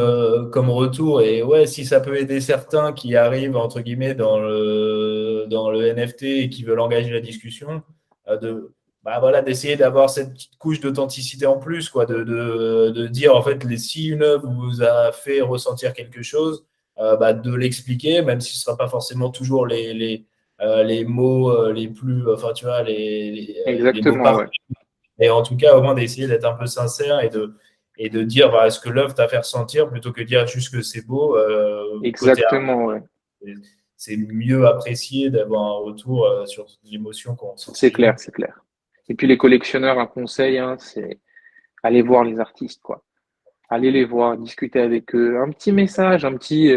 retour. Et ouais, si ça peut aider certains qui arrivent, entre guillemets, dans le NFT et qui veulent engager la discussion, bah voilà, d'essayer d'avoir cette petite couche d'authenticité en plus, quoi, de dire, en fait, si une œuvre vous a fait ressentir quelque chose, bah, de l'expliquer, même si ce ne sera pas forcément toujours les mots les plus, enfin, tu vois, les mots Exactement, parfaits. ouais. Et en tout cas, au moins d'essayer d'être un peu sincère et de dire bah, ce que l'œuvre t'a fait ressentir plutôt que dire juste que c'est beau. Côté art, Exactement, ouais. c'est mieux apprécié d'avoir un retour sur l'émotion qu'on ressent. C'est clair, c'est clair. Et puis les collectionneurs, un conseil, hein, c'est aller voir les artistes, quoi. Allez les voir, discuter avec eux. Un petit message, un petit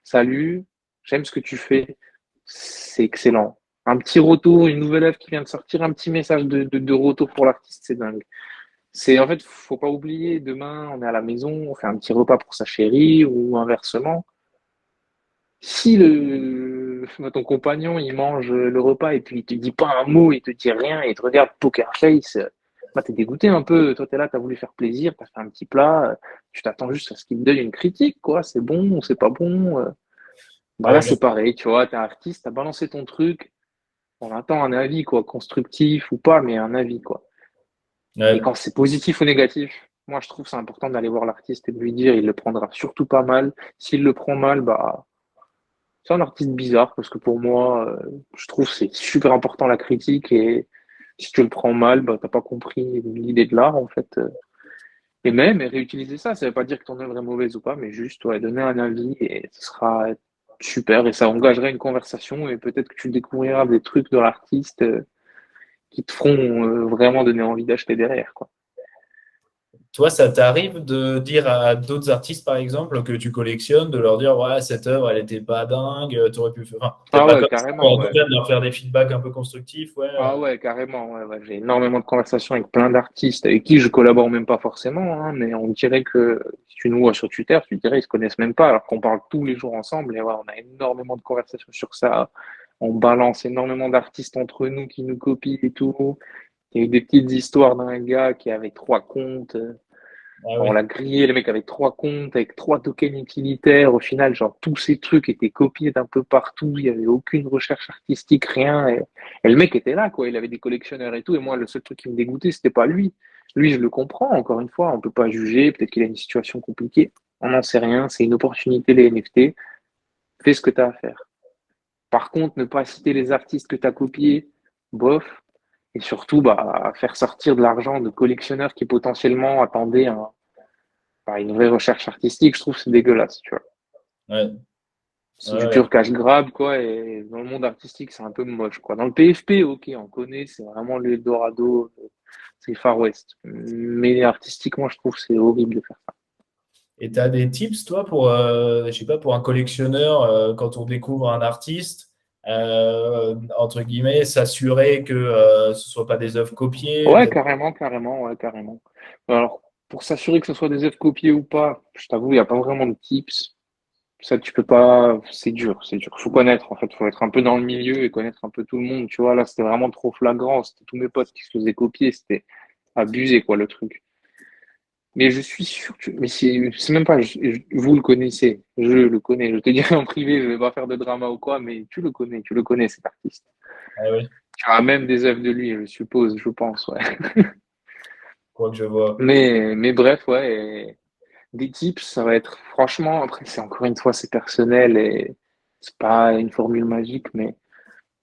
salut, j'aime ce que tu fais, c'est excellent. Un petit retour, une nouvelle œuvre qui vient de sortir, un petit message de retour pour l'artiste, c'est dingue. C'est en fait, faut pas oublier, demain on est à la maison, on fait un petit repas pour sa chérie ou inversement. Si ton compagnon, il mange le repas et puis il te dit pas un mot, il te dit rien, il te regarde poker face, bah, t'es dégoûté un peu. Toi, t'es là, t'as voulu faire plaisir, t'as fait un petit plat, tu t'attends juste à ce qu'il te donne une critique, quoi. C'est bon, c'est pas bon. Bah là, Ouais, c'est pareil, tu vois, t'es artiste, t'as balancé ton truc, on attend un avis, quoi, constructif ou pas, mais un avis, quoi. Et ouais. quand c'est positif ou négatif, moi, je trouve que c'est important d'aller voir l'artiste et de lui dire, il le prendra surtout pas mal. S'il le prend mal, bah, c'est un artiste bizarre parce que pour moi, je trouve que c'est super important la critique et si tu le prends mal, bah, t'as pas compris l'idée de l'art, en fait. Et même, et réutiliser ça, ça veut pas dire que ton œuvre est mauvaise ou pas, mais juste, ouais, donner un avis et ce sera super et ça engagerait une conversation et peut-être que tu découvriras des trucs de l'artiste qui te feront vraiment donner envie d'acheter derrière, quoi. Toi, ça t'arrive de dire à d'autres artistes, par exemple, que tu collectionnes, de leur dire, ouais, cette œuvre, elle était pas dingue, tu aurais pu faire. Enfin, peut-être Ah pas ouais, comme ça, mais carrément, en tout ouais. cas, de leur faire des feedbacks un peu constructifs, ouais. Ah ouais, carrément, ouais, ouais. J'ai énormément de conversations avec plein d'artistes avec qui je collabore même pas forcément, hein, mais on dirait que si tu nous vois sur Twitter, tu dirais ils se connaissent même pas, alors qu'on parle tous les jours ensemble et ouais, on a énormément de conversations sur ça. On balance énormément d'artistes entre nous qui nous copient et tout. Il y a eu des petites histoires d'un gars qui avait 3 comptes. Ah On ouais. l'a grillé, le mec avec 3 comptes, avec 3 tokens utilitaires. Au final, genre, tous ces trucs étaient copiés d'un peu partout. Il y avait aucune recherche artistique, rien. Et le mec était là, quoi. Il avait des collectionneurs et tout. Et moi, le seul truc qui me dégoûtait, c'était pas lui. Lui, je le comprends, encore une fois. On peut pas juger. Peut-être qu'il a une situation compliquée. On n'en sait rien. C'est une opportunité, les NFT. Fais ce que tu as à faire. Par contre, ne pas citer les artistes que tu as copiés, bof. Et surtout, bah, faire sortir de l'argent de collectionneurs qui potentiellement attendaient une vraie recherche artistique, je trouve que c'est dégueulasse, tu vois. Ouais. C'est du Ouais. pur cash grab, quoi, et dans le monde artistique, c'est un peu moche, quoi. Dans le PFP, ok, on connaît, c'est vraiment l'Eldorado, c'est le Far West. Mais artistiquement, je trouve que c'est horrible de faire ça. Et tu as des tips, toi, pour, je sais pas, pour un collectionneur, quand on découvre un artiste, entre guillemets, s'assurer que ce ne soit pas des œuvres copiées, Ouais, peut-être. carrément, carrément, ouais, carrément. Alors, pour s'assurer que ce soit des œuvres copiées ou pas, je t'avoue, il n'y a pas vraiment de tips. Ça, tu peux pas, c'est dur, c'est dur. Faut connaître, en fait, faut être un peu dans le milieu et connaître un peu tout le monde, tu vois. Là, c'était vraiment trop flagrant. C'était tous mes potes qui se faisaient copier. C'était abusé, quoi, le truc. Mais je suis sûr que, mais c'est même pas, vous le connaissez. Je le connais. Je te dirai en privé, je vais pas faire de drama ou quoi, mais tu le connais, cet artiste. Ah oui, Tu as même des œuvres de lui, je suppose, je pense, ouais. quoi que je vois. Mais bref, ouais. Des tips, ça va être, franchement, après, c'est encore une fois, c'est personnel et c'est pas une formule magique, mais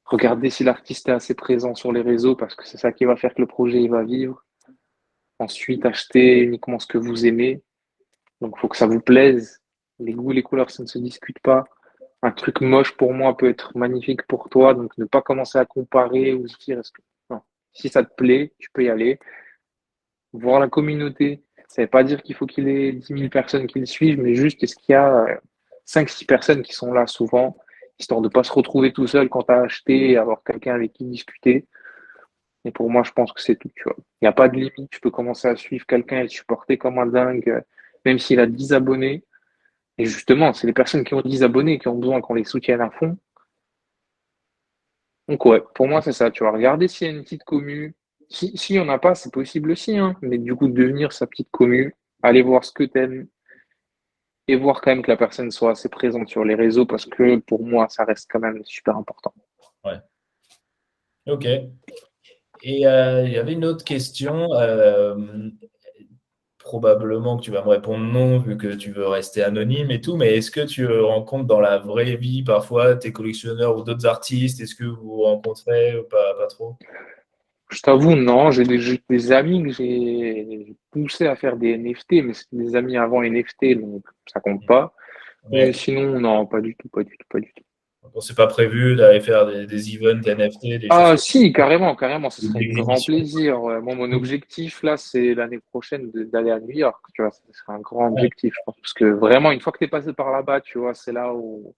regardez si l'artiste est assez présent sur les réseaux parce que c'est ça qui va faire que le projet il va vivre. Ensuite, achetez uniquement ce que vous aimez. Donc, il faut que ça vous plaise. Les goûts, les couleurs, ça ne se discute pas. Un truc moche pour moi peut être magnifique pour toi. Donc, ne pas commencer à comparer ou se dire, est-ce que... Non. Si ça te plaît, tu peux y aller. Voir la communauté. Ça ne veut pas dire qu'il faut qu'il y ait 10 000 personnes qui le suivent, mais juste, est-ce qu'il y a 5-6 personnes qui sont là souvent, histoire de ne pas se retrouver tout seul quand tu as acheté et avoir quelqu'un avec qui discuter. Et pour moi, je pense que c'est tout, tu vois. Il n'y a pas de limite. Tu peux commencer à suivre quelqu'un et le supporter comme un dingue, même s'il a 10 abonnés. Et justement, c'est les personnes qui ont 10 abonnés qui ont besoin qu'on les soutienne à fond. Donc ouais, pour moi, c'est ça. Tu vas regarder s'il y a une petite commu. S'il n'y en a pas, c'est possible aussi, hein. Mais du coup, de devenir sa petite commu, aller voir ce que t'aimes et voir quand même que la personne soit assez présente sur les réseaux parce que pour moi, ça reste quand même super important. Ouais. Ok. Et il y avait une autre question. Probablement que tu vas me répondre non, vu que tu veux rester anonyme et tout, mais est-ce que tu rencontres dans la vraie vie parfois tes collectionneurs ou d'autres artistes? Est-ce que vous vous rencontrez ou pas trop? Je t'avoue, non, j'ai des amis que j'ai poussé à faire des NFT, mais c'est des amis avant NFT, donc ça compte pas. Mais Ouais. sinon, non, pas du tout, pas du tout, pas du tout. Donc, c'est pas prévu d'aller faire des events NFT, des choses Ah comme si, carrément, carrément, ce ça, serait des avec grand exhibitions. plaisir. Ouais. Moi, mon objectif, là, c'est l'année prochaine d'aller à New York, tu vois, ce serait un grand Ouais, objectif, je pense. Parce que vraiment, une fois que tu es passé par là-bas, tu vois, c'est ouais, là où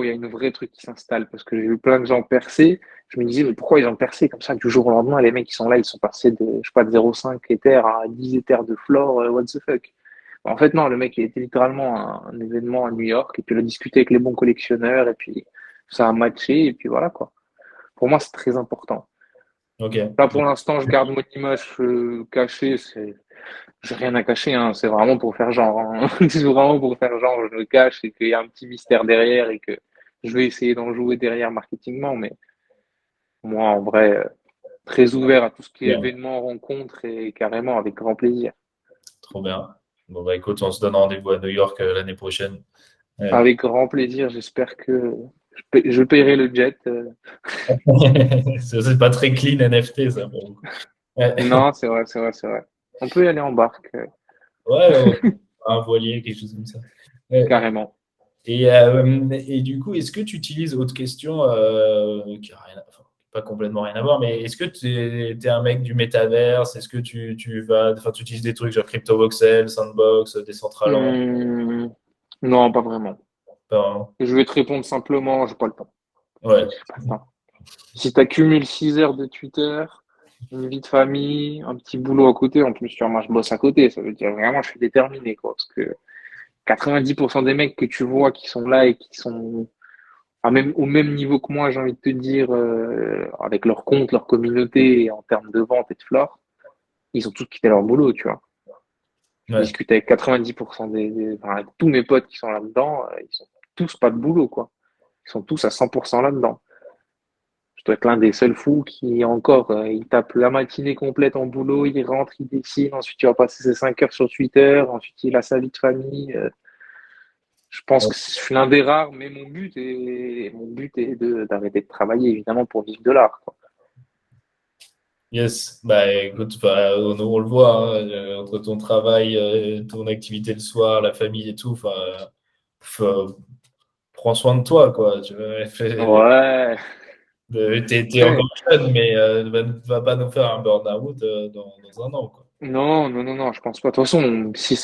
il y a une vraie truc qui s'installe. Parce que j'ai vu plein de gens percer. Je me disais, mais pourquoi ils ont percé comme ça du jour au lendemain? Les mecs, qui sont là, ils sont passés de, je sais pas, de 0,5 Ether à 10 Ether de floor, what the fuck? En fait, non, le mec, il était littéralement un événement à New York, et puis il a discuté avec les bons collectionneurs, et puis ça a matché, et puis voilà, quoi. Pour moi, c'est très important. Ok. Là, pour l'instant, je garde mon image cachée, j'ai rien à cacher, hein. C'est vraiment pour faire genre, hein. C'est vraiment pour faire genre, je le cache et qu'il y a un petit mystère derrière et que je vais essayer d'en jouer derrière marketingement, mais moi, en vrai, très ouvert à tout ce qui est Bien. événement, rencontre et carrément avec grand plaisir. Trop bien. Bon, bah écoute, on se donne rendez-vous à New York l'année prochaine. Ouais. Avec grand plaisir, j'espère que je paierai le jet. C'est pas très clean NFT, ça, pour le coup. Ouais, Non, c'est vrai, c'est vrai, c'est vrai. On peut y aller en barque, ouais, un voilier, quelque chose comme ça. Ouais. carrément. Et du coup, est-ce que tu utilises, autre question, qui a rien enfin, pas complètement rien à voir, mais est-ce que tu es, un mec du métaverse? Est-ce que tu utilises des trucs genre CryptoVoxel, Sandbox, Decentraland? Non, pas vraiment. Pas vraiment. Je vais te répondre simplement, j'ai pas le temps. Ouais, J'ai pas le temps. Si tu accumules 6 heures de Twitter, une vie de famille, un petit boulot à côté, en plus, tu vois, moi, je bosse à côté, ça veut dire vraiment, je suis déterminé, quoi. Parce que 90% des mecs que tu vois qui sont là et qui sont même, au même niveau que moi, j'ai envie de te dire, avec leur compte, leur communauté, en termes de vente et de flore, ils ont tous quitté leur boulot, tu vois. Je ouais. discute avec 90% enfin, avec tous mes potes qui sont là-dedans, ils sont tous pas de boulot, quoi. Ils sont tous à 100% là-dedans. Je dois être l'un des seuls fous qui, encore, il tape la matinée complète en boulot, il rentre, il dessine, ensuite il va passer ses 5 heures sur Twitter, ensuite il a sa vie de famille. Je pense que je suis l'un des rares, mais mon but est d'arrêter de travailler, évidemment, pour vivre de l'art, quoi. Yes, bah écoute, bah, on le voit, hein, entre ton travail, ton activité le soir, la famille et tout, enfin, prends soin de toi, quoi. Tu vois, Ouais, t'es ouais. encore jeune, mais va pas nous faire un burn-out dans un an, quoi. Non, non, non, non, je pense pas. De toute façon, si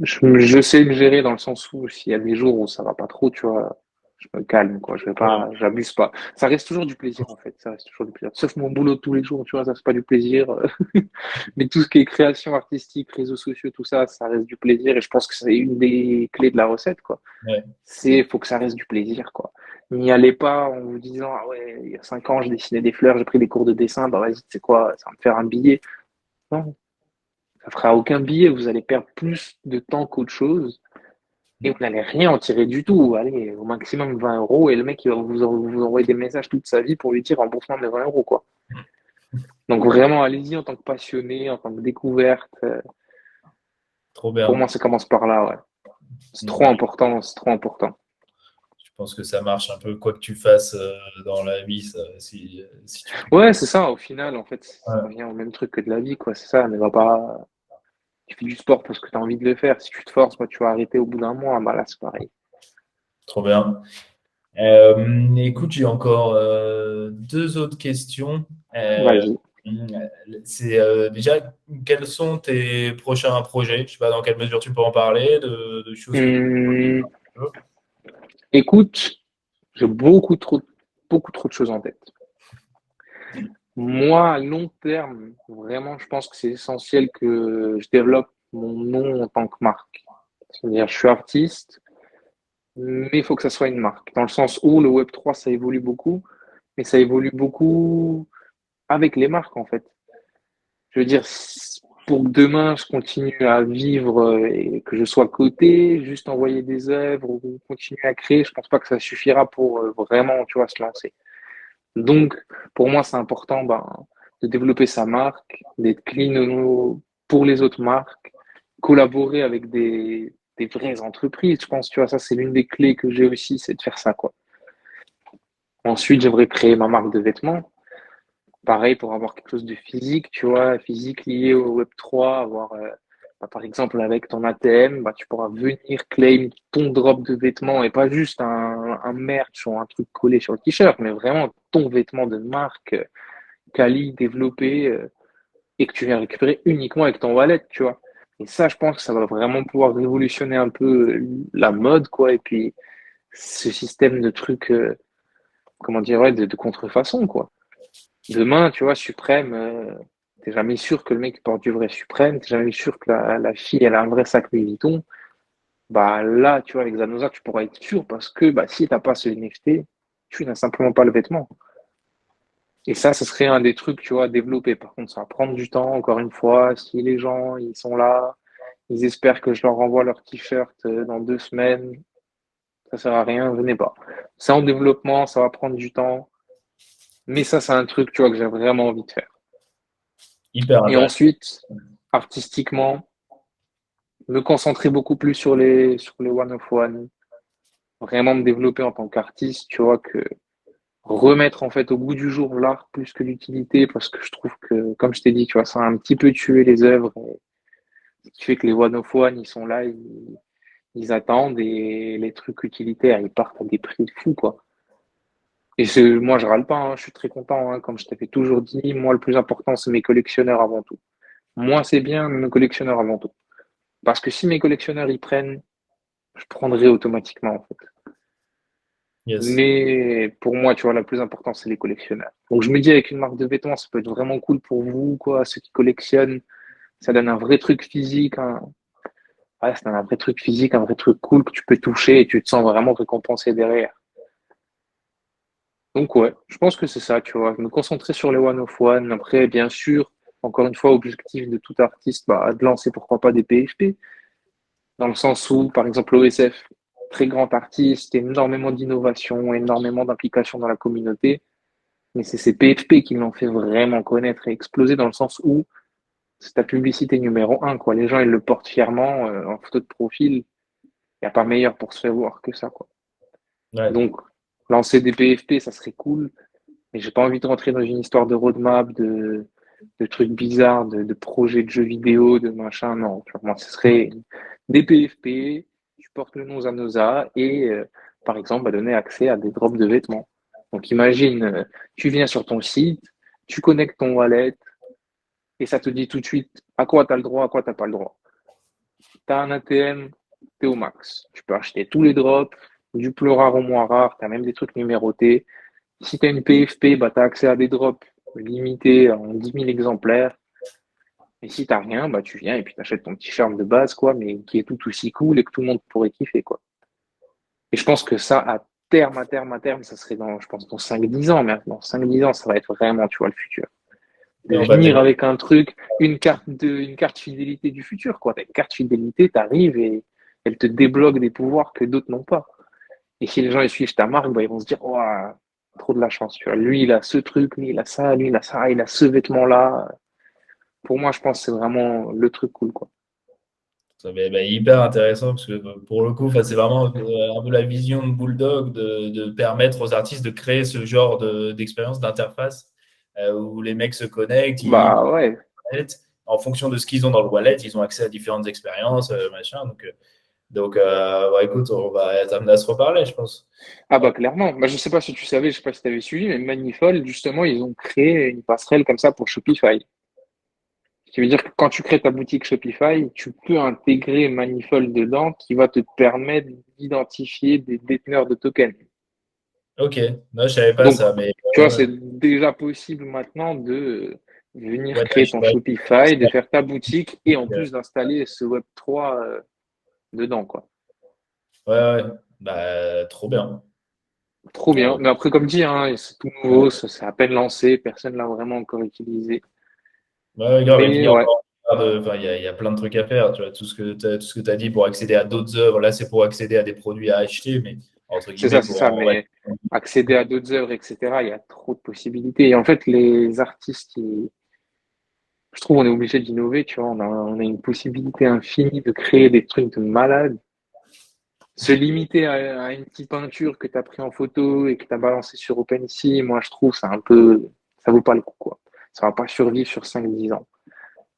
je sais me gérer dans le sens où s'il y a des jours où ça va pas trop, tu vois, je me calme, quoi. Je vais Ouais, pas, j'abuse pas. Ça reste toujours du plaisir, en fait. Ça reste toujours du plaisir. Sauf mon boulot de tous les jours, tu vois, ça c'est pas du plaisir. Mais tout ce qui est création artistique, réseaux sociaux, tout ça, ça reste du plaisir. Et je pense que c'est une des clés de la recette, quoi. ouais, Faut que ça reste du plaisir, quoi. N'y allez pas en vous disant, ah ouais, il y a 5 ans, je dessinais des fleurs, j'ai pris des cours de dessin, bah vas-y, c'est quoi, ça va me faire un billet. Non, ça fera aucun billet. Vous allez perdre plus de temps qu'autre chose et vous n'allez rien en tirer du tout. Allez, au maximum 20 euros et le mec, il va vous envoyer des messages toute sa vie pour lui dire rembourse-moi mes 20 euros, quoi. Donc vraiment, allez-y en tant que passionné, en tant que découverte. trop Pour bien. moi, ça commence par là, ouais. C'est trop Bah, important, c'est trop important. je pense que ça marche un peu quoi que tu fasses dans la vie, si tu fais. Ouais, c'est ça, au final, en fait, ça Ouais, revient au même truc que de la vie, quoi. C'est ça, ne va pas. Tu fais du sport parce que tu as envie de le faire. Si tu te forces, bah, tu vas arrêter au bout d'un mois. Bah là, c'est pareil. trop bien. Écoute, j'ai encore deux autres questions. Euh, Vas-y. c'est déjà, quels sont tes prochains projets? Je sais pas dans quelle mesure tu peux en parler, de choses que tu Hum, veux. écoute, j'ai beaucoup trop de choses en tête. Moi, à long terme, vraiment, je pense que c'est essentiel que je développe mon nom en tant que marque. C'est-à-dire, je suis artiste, mais il faut que ça soit une marque. Dans le sens où le Web3, ça évolue beaucoup, mais ça évolue beaucoup avec les marques, en fait. Je veux dire, pour que demain, je continue à vivre et que je sois coté, juste envoyer des œuvres ou continuer à créer, je pense pas que ça suffira pour vraiment, tu vois, se lancer. Donc, pour moi, c'est important de développer sa marque, d'être clean pour les autres marques, collaborer avec des vraies entreprises. Je pense, tu vois, ça, c'est l'une des clés que j'ai aussi, c'est de faire ça, quoi. Ensuite, j'aimerais créer ma marque de vêtements. Pareil, pour avoir quelque chose de physique, tu vois, physique lié au Web3, avoir, par exemple, avec ton ATM, bah, tu pourras venir claim ton drop de vêtements et pas juste un merch ou un truc collé sur le t-shirt, mais vraiment ton vêtement de marque quali, développé, et que tu viens récupérer uniquement avec ton wallet, tu vois. Et ça, je pense que ça va vraiment pouvoir révolutionner un peu la mode, quoi, et puis ce système de trucs, comment dire, ouais, de contrefaçon, quoi. Demain, tu vois, Suprême, t'es jamais sûr que le mec porte du vrai Suprême, t'es jamais sûr que la fille, elle a un vrai sac Louis Vuitton. Bah là, tu vois, avec Zanoza, tu pourras être sûr parce que bah, si t'as pas ce NFT, tu n'as simplement pas le vêtement. Et ça serait un des trucs, tu vois, à développer. Par contre, ça va prendre du temps, encore une fois. Si les gens, ils sont là, ils espèrent que je leur renvoie leur t-shirt dans 2 semaines, ça sert à rien, venez pas. C'est en développement, ça va prendre du temps. Mais ça, c'est un truc, tu vois, que j'ai vraiment envie de faire. Hyper Et intéressant. ensuite, artistiquement, me concentrer beaucoup plus sur les one of one. Vraiment me développer en tant qu'artiste, tu vois, que remettre en fait au goût du jour l'art plus que l'utilité parce que je trouve que, comme je t'ai dit, tu vois, ça a un petit peu tué les œuvres. Ce qui fait que les one of one, ils sont là, ils attendent et les trucs utilitaires, ils partent à des prix de fou, quoi. Et moi, je râle pas, hein, je suis très content, hein, comme je t'avais toujours dit, moi, le plus important, c'est mes collectionneurs avant tout. Moi, c'est bien, mais mes collectionneurs avant tout. Parce que si mes collectionneurs, ils prennent, je prendrai automatiquement, en fait. Yes. Mais pour moi, tu vois, le plus important, c'est les collectionneurs. Donc, je me dis, avec une marque de vêtements, ça peut être vraiment cool pour vous, quoi, ceux qui collectionnent. Ça donne un vrai truc physique, ouais, c'est un vrai truc physique, un vrai truc cool que tu peux toucher et tu te sens vraiment récompensé derrière. Donc, ouais, je pense que c'est ça, tu vois, me concentrer sur les one of one. Après, bien sûr, encore une fois, objectif de tout artiste, bah, de lancer pourquoi pas des PFP, dans le sens où, par exemple, l'OSF, très grand artiste, énormément d'innovation, énormément d'implication dans la communauté. Mais c'est ces PFP qui l'ont fait vraiment connaître et exploser dans le sens où c'est ta publicité numéro un, quoi. Les gens, ils le portent fièrement en photo de profil. Il n'y a pas meilleur pour se faire voir que ça, quoi. Ouais. Donc, lancer des PFP, ça serait cool. Mais j'ai pas envie de rentrer dans une histoire de roadmap, de trucs bizarres, de projets de jeux vidéo, de machin. Non, tu vois, moi, ce serait des PFP, tu portes le nom Zanoza et, par exemple, bah, donner accès à des drops de vêtements. Donc, imagine, tu viens sur ton site, tu connectes ton wallet et ça te dit tout de suite à quoi tu as le droit, à quoi tu n'as pas le droit. Tu as un ATM, tu es au max. Tu peux acheter tous les drops, du plus rare au moins rare, tu as même des trucs numérotés. Si tu as une PFP, bah, tu as accès à des drops limités en 10 000 exemplaires. Et si tu rien, bah, tu viens et puis tu achètes ton petit charme de base, quoi, mais qui est tout aussi cool et que tout le monde pourrait kiffer, quoi. Et je pense que ça, à terme, ça serait je pense, dans 5-10 ans, mais dans 5-10 ans, ça va être vraiment, tu vois, le futur. De Et on va venir développer. avec un truc, une carte fidélité du futur, quoi. T'as une carte fidélité, t'arrives et elle te débloque des pouvoirs que d'autres n'ont pas. Et si les gens ils suivent ta marque, bah, ils vont se dire, ouah, trop de la chance, tu vois. Lui, il a ce truc, lui, il a ça, lui, il a ça, il a ce vêtement-là. Pour moi, je pense que c'est vraiment le truc cool, quoi. Ça va être hyper intéressant parce que pour le coup, enfin, c'est vraiment un peu la vision de Bulldog de permettre aux artistes de créer ce genre d'expérience d'interface où les mecs se connectent, ils Bah ouais. wallet. En fonction de ce qu'ils ont dans le wallet, ils ont accès à différentes expériences, machin. Donc, ouais, écoute, on va être amené à se reparler, je pense. Ah bah clairement. Bah, je sais pas si tu savais, je sais pas si tu avais suivi, mais Manifold, justement, ils ont créé une passerelle comme ça pour Shopify. Ce qui veut dire que quand tu crées ta boutique Shopify, tu peux intégrer Manifold dedans qui va te permettre d'identifier des déteneurs de tokens. Ok, non, je savais pas Donc, ça, mais tu vois, c'est déjà possible maintenant de venir ouais, créer ton ouais, Shopify, de faire ta boutique et en plus d'installer ce Web3 dedans, quoi. ouais, bah, trop bien. Trop bien. Euh, Mais après, comme dit, hein, c'est tout nouveau, ça c'est à peine lancé, personne l'a vraiment encore utilisé. ouais, grave. Et puis, Mais ouais, enfin, il y a plein de trucs à faire. Tu vois, tout ce que tu as dit pour accéder à d'autres œuvres, là, c'est pour accéder à des produits à acheter, mais entre c'est guillemets, ça, c'est ça. pour en vrai. Mais accéder à d'autres œuvres, etc., il y a trop de possibilités. Et en fait, les artistes, je trouve, on est obligé d'innover, tu vois. On a une possibilité infinie de créer des trucs de malade. Se limiter à une petite peinture que tu as pris en photo et que tu as balancé sur OpenSea, moi, je trouve, ça vaut pas le coup, quoi. Ça va pas survivre sur 5-10 ans.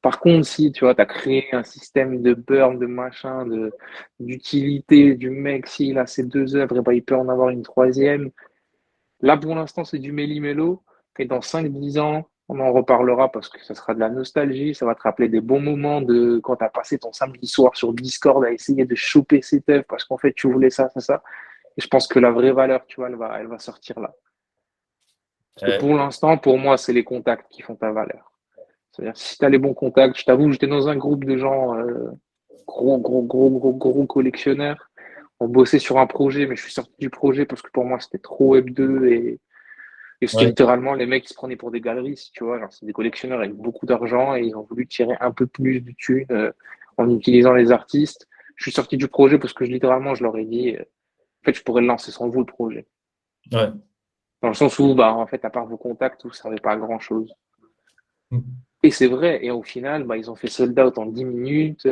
Par contre, si tu vois, tu as créé un système de burn, de machin, d'utilité du mec, s'il a ces 2 œuvres, et ben, il peut en avoir une troisième. Là, pour l'instant, c'est du méli-mélo. Et dans 5-10 ans, on en reparlera parce que ça sera de la nostalgie. Ça va te rappeler des bons moments de quand tu as passé ton samedi soir sur Discord à essayer de choper cette œuvre parce qu'en fait, tu voulais ça, ça, ça. Et je pense que la vraie valeur, tu vois, elle va sortir là. Parce que Ouais, pour l'instant, pour moi, c'est les contacts qui font ta valeur. C'est-à-dire, si tu as les bons contacts, je t'avoue, j'étais dans un groupe de gens gros collectionneurs. On bossait sur un projet, mais je suis sorti du projet parce que pour moi, c'était trop Web2 et c'était Ouais. littéralement les mecs qui se prenaient pour des galeries, tu vois. Genre, c'est des collectionneurs avec beaucoup d'argent et ils ont voulu tirer un peu plus de thunes en utilisant les artistes. Je suis sorti du projet parce que littéralement, je leur ai dit, en fait, je pourrais le lancer sans vous, le projet. Ouais. Dans le sens où, bah, en fait, à part vos contacts, vous ne servez pas à grand-chose. Et c'est vrai. Et au final, bah, ils ont fait sold out en 10 minutes.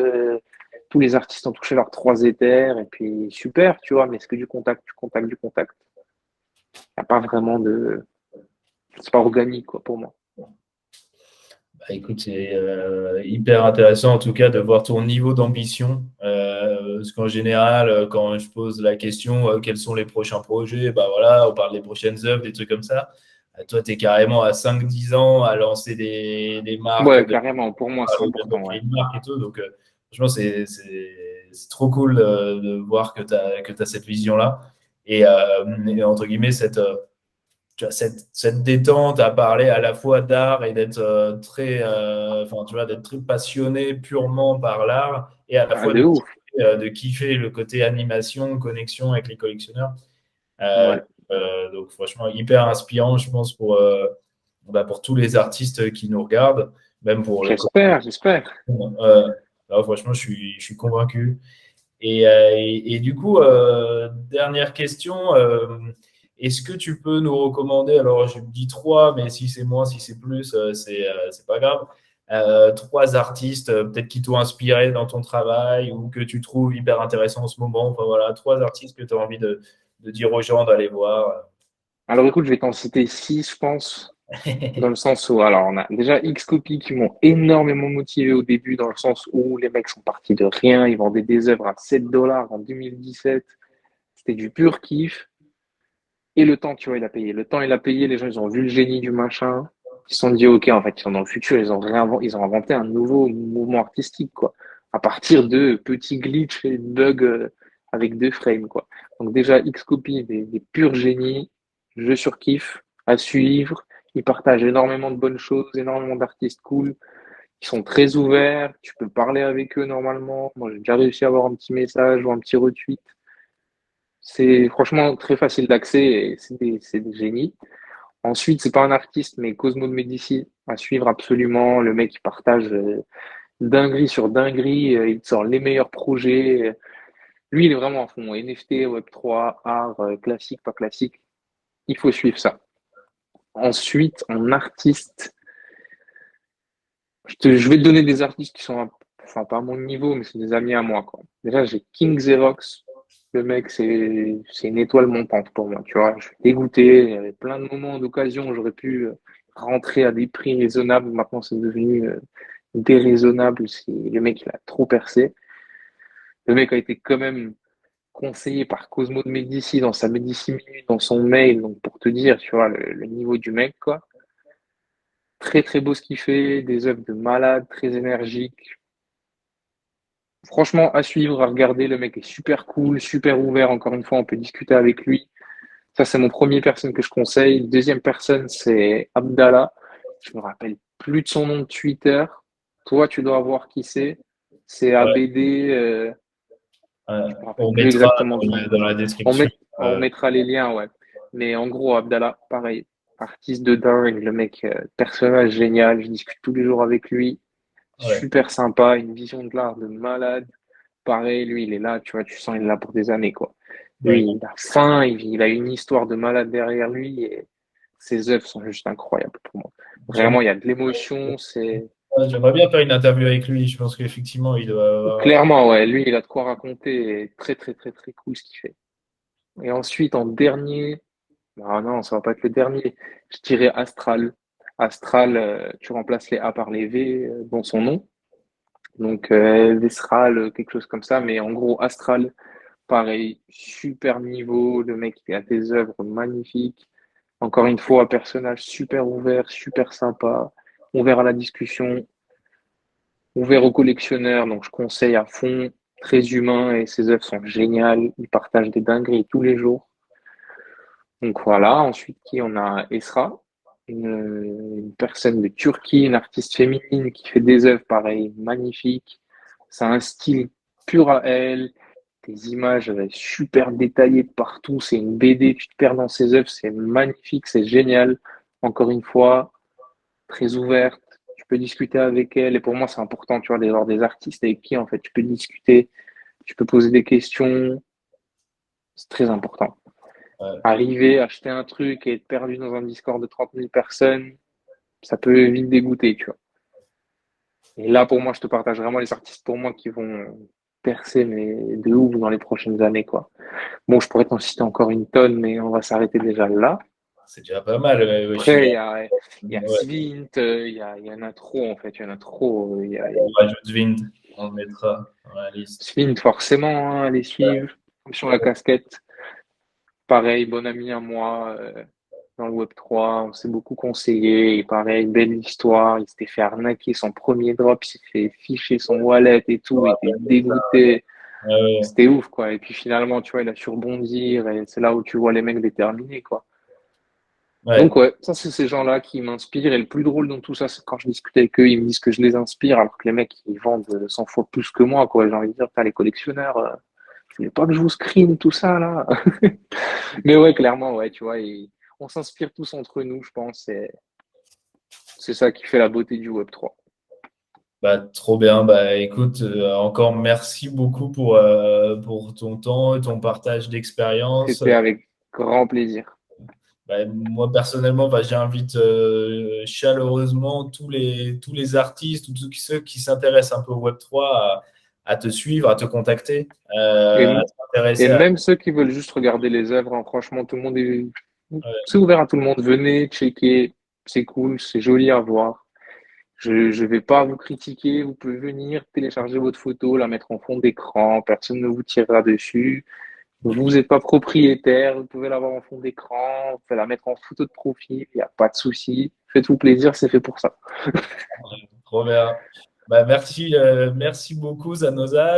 Tous les artistes ont touché leurs 3 Ethers. Et puis, super, tu vois. Mais c'est que du contact, du contact, du contact. Il n'y a pas vraiment de. C'est pas organique, quoi, pour moi. Bah, écoute, c'est hyper intéressant en tout cas de voir ton niveau d'ambition. Parce qu'en général, quand je pose la question quels sont les prochains projets, bah voilà, on parle des prochaines œuvres, des trucs comme ça. Toi, tu es carrément à 5-10 ans à lancer des marques, Ouais, carrément. Pour moi, c'est de important, ouais. créer une marque et tout. Donc, franchement, c'est trop cool de voir que tu as cette vision-là. Et entre guillemets, tu vois, cette détente à parler à la fois d'art et d'être enfin, tu vois, d'être très passionné purement par l'art et à la Ah, fois de ouf. de kiffer le côté animation, connexion avec les collectionneurs. Euh, Ouais. donc, franchement, hyper inspirant, je pense, bah, pour tous les artistes qui nous regardent, même pour le J'espère. là, franchement, je suis convaincu. Et du coup, dernière question, est-ce que tu peux nous recommander, alors je dis trois, mais si c'est moins, si c'est plus, c'est pas grave, trois artistes peut-être qui t'ont inspiré dans ton travail ou que tu trouves hyper intéressants en ce moment, enfin voilà, trois artistes que tu as envie de dire aux gens d'aller voir. Alors, écoute, je vais t'en citer 6, je pense. Dans le sens où, alors, on a déjà X-Copy qui m'ont énormément motivé au début, dans le sens où les mecs sont partis de rien, ils vendaient des œuvres à 7 dollars en 2017. C'était du pur kiff. Et le temps, tu vois, il a payé. Le temps, il a payé. Les gens, ils ont vu le génie du machin. Ils se sont dit, OK, en fait, ils sont dans le futur. Ils ont inventé un nouveau mouvement artistique, quoi. À partir de petits glitches et bugs avec 2 frames, quoi. Donc, déjà, Xcopy, des purs génies. Je surkiffe à suivre. Ils partagent énormément de bonnes choses, énormément d'artistes cool. Ils sont très ouverts. Tu peux parler avec eux normalement. Moi, j'ai déjà réussi à avoir un petit message ou un petit retweet. C'est franchement très facile d'accès et c'est des génies. Ensuite, c'est pas un artiste, mais Cosmo de Medici à suivre absolument. Le mec, il partage dinguerie sur dinguerie. Il sort les meilleurs projets. Lui, il est vraiment à fond. NFT, Web3, art, classique, pas classique. Il faut suivre ça. Ensuite, en artiste, je vais te donner des artistes qui sont, enfin, pas à mon niveau, mais c'est des amis à moi, quoi. Déjà, j'ai King Xerox. Le mec, c'est une étoile montante pour moi, tu vois. Je suis dégoûté. Il y avait plein de moments d'occasion où j'aurais pu rentrer à des prix raisonnables. Maintenant, c'est devenu déraisonnable. Le mec, il a trop percé. Le mec a été quand même conseillé par Cosmo de Medici dans sa Medici Minute, dans son mail. Donc, pour te dire, tu vois, le niveau du mec, quoi. Très, très beau ce qu'il fait. Des œuvres de malade, très énergiques. Franchement, à suivre, à regarder. Le mec est super cool, super ouvert. Encore une fois, on peut discuter avec lui. Ça, c'est mon premier personne que je conseille. Deuxième personne, c'est Abdallah. Je me rappelle plus de son nom de Twitter. Toi, tu dois voir qui c'est. C'est Ouais, ABD. Je me rappelle on plus mettra exactement de son nom. dans la description. On mettra les liens, ouais. Mais en gros, Abdallah, pareil. Artiste de dingue, le mec, personnage génial. Je discute tous les jours avec lui. Ouais, Super sympa, une vision de l'art de malade. Pareil, lui, il est là, tu vois, tu sens, il est là pour des années, quoi. Lui, ouais. il a faim, il a une histoire de malade derrière lui et ses œuvres sont juste incroyables pour moi. J'aimerais Vraiment, il y a de l'émotion, c'est j'aimerais bien faire une interview avec lui. Je pense qu'effectivement, il doit avoir. clairement, ouais, lui, il a de quoi raconter et très, très, très, très cool ce qu'il fait. Et ensuite, en dernier, ah non, ça va pas être le dernier, je dirais Astral. Astral, tu remplaces les A par les V dans son nom. Donc, Vestral, quelque chose comme ça, mais en gros, Astral, pareil, super niveau, le mec il a des œuvres magnifiques. Encore une fois, un personnage super ouvert, super sympa, ouvert à la discussion, ouvert aux collectionneurs, donc je conseille à fond, très humain et ses œuvres sont géniales. Il partage des dingueries tous les jours. Donc voilà, ensuite qui on a Esra, une personne de Turquie, une artiste féminine qui fait des œuvres pareil, magnifiques. C'est un style pur à elle. Des images super détaillées de partout. C'est une BD, tu te perds dans ses œuvres. C'est magnifique, c'est génial. Encore une fois, très ouverte. Tu peux discuter avec elle. Et pour moi, c'est important, tu vois, d'avoir des artistes avec qui, en fait, tu peux discuter, tu peux poser des questions. C'est très important. Ouais. Arriver, acheter un truc et être perdu dans un Discord de 30 000 personnes, ça peut vite dégoûter, tu vois. Et là, pour moi, je te partage vraiment les artistes pour moi qui vont percer, mais de ouf dans les prochaines années, quoi. Bon, je pourrais t'en citer encore une tonne, mais on va s'arrêter déjà là. C'est déjà pas mal. Ouais, je suis Après, d'accord. il y a Ouais. Svint, il y en a trop, en fait, il y en a trop. On rajoute Vint, on le mettra dans la liste. Svint, forcément, hein, à les suivre. Sur la casquette, pareil, bon ami à moi, dans le Web3, on s'est beaucoup conseillé. Et pareil, belle histoire. Il s'était fait arnaquer son premier drop, il s'est fait ficher son wallet et tout, il était dégoûté. Ouais, C'était ouf, quoi. Et puis finalement, tu vois, il a su rebondir et c'est là où tu vois les mecs déterminés, quoi. ouais. Donc, ouais, ça, c'est ces gens-là qui m'inspirent. Et le plus drôle dans tout ça, c'est quand je discute avec eux, ils me disent que je les inspire, alors que les mecs, ils vendent 100 fois plus que moi, quoi. J'ai envie de dire, t'as les collectionneurs, je voulais pas que je vous screen tout ça, là. Mais ouais, clairement, ouais, tu vois, on s'inspire tous entre nous, je pense. Et c'est ça qui fait la beauté du Web3. Bah, trop bien. Bah, écoute, encore merci beaucoup pour ton temps et ton partage d'expérience. C'était avec grand plaisir. Bah, moi, personnellement, bah, j'invite chaleureusement tous les artistes ou tous ceux qui s'intéressent un peu au Web3 à te suivre, à te contacter, Et, à et t'intéresser à. même ceux qui veulent juste regarder les œuvres, hein, franchement, tout le monde est, Ouais, c'est ouvert à tout le monde. Venez, checker, c'est cool, c'est joli à voir. Je vais pas vous critiquer, vous pouvez venir télécharger votre photo, la mettre en fond d'écran, personne ne vous tirera dessus. Vous n'êtes pas propriétaire, vous pouvez l'avoir en fond d'écran, vous pouvez la mettre en photo de profil, il n'y a pas de souci. Faites-vous plaisir, c'est fait pour ça. trop bien. Bah, merci beaucoup, Zanosa.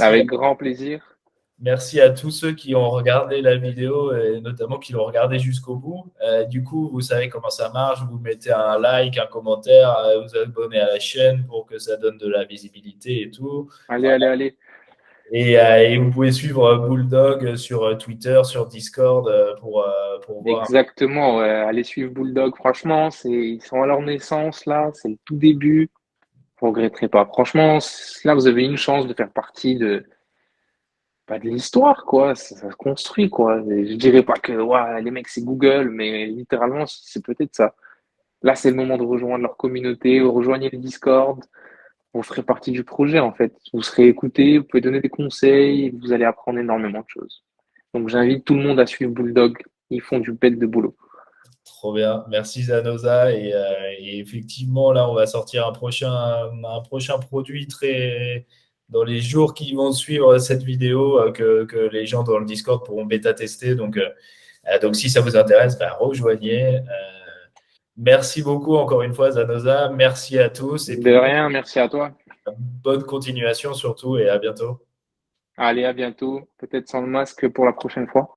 Avec grand plaisir. Merci à tous ceux qui ont regardé la vidéo et notamment qui l'ont regardé jusqu'au bout. Du coup, vous savez comment ça marche. Vous mettez un like, un commentaire, vous abonnez à la chaîne pour que ça donne de la visibilité et tout. Allez, allez, allez. Et vous pouvez suivre Bulldog sur Twitter, sur Discord pour voir. Exactement, ouais. Allez suivre Bulldog. Franchement, ils sont à leur naissance, là. C'est le tout début. Vous regretterez pas. Franchement, là, vous avez une chance de faire partie pas de l'histoire, quoi. Ça se construit, quoi. Et je dirais pas que ouais, les mecs, c'est Google, mais littéralement, c'est peut-être ça. Là, c'est le moment de rejoindre leur communauté, vous rejoignez le Discord, vous ferez partie du projet, en fait. Vous serez écouté, vous pouvez donner des conseils, vous allez apprendre énormément de choses. Donc, j'invite tout le monde à suivre Bulldog. Ils font du bête de boulot. Trop bien. Merci Zanosa. Et effectivement, là, on va sortir un prochain produit dans les jours qui vont suivre cette vidéo que les gens dans le Discord pourront bêta tester. Donc si ça vous intéresse, bah, rejoignez. Merci beaucoup encore une fois, Zanosa. Merci à tous. Et De puis, rien, merci à toi. bonne continuation surtout et à bientôt. Allez, à bientôt. Peut-être sans le masque pour la prochaine fois.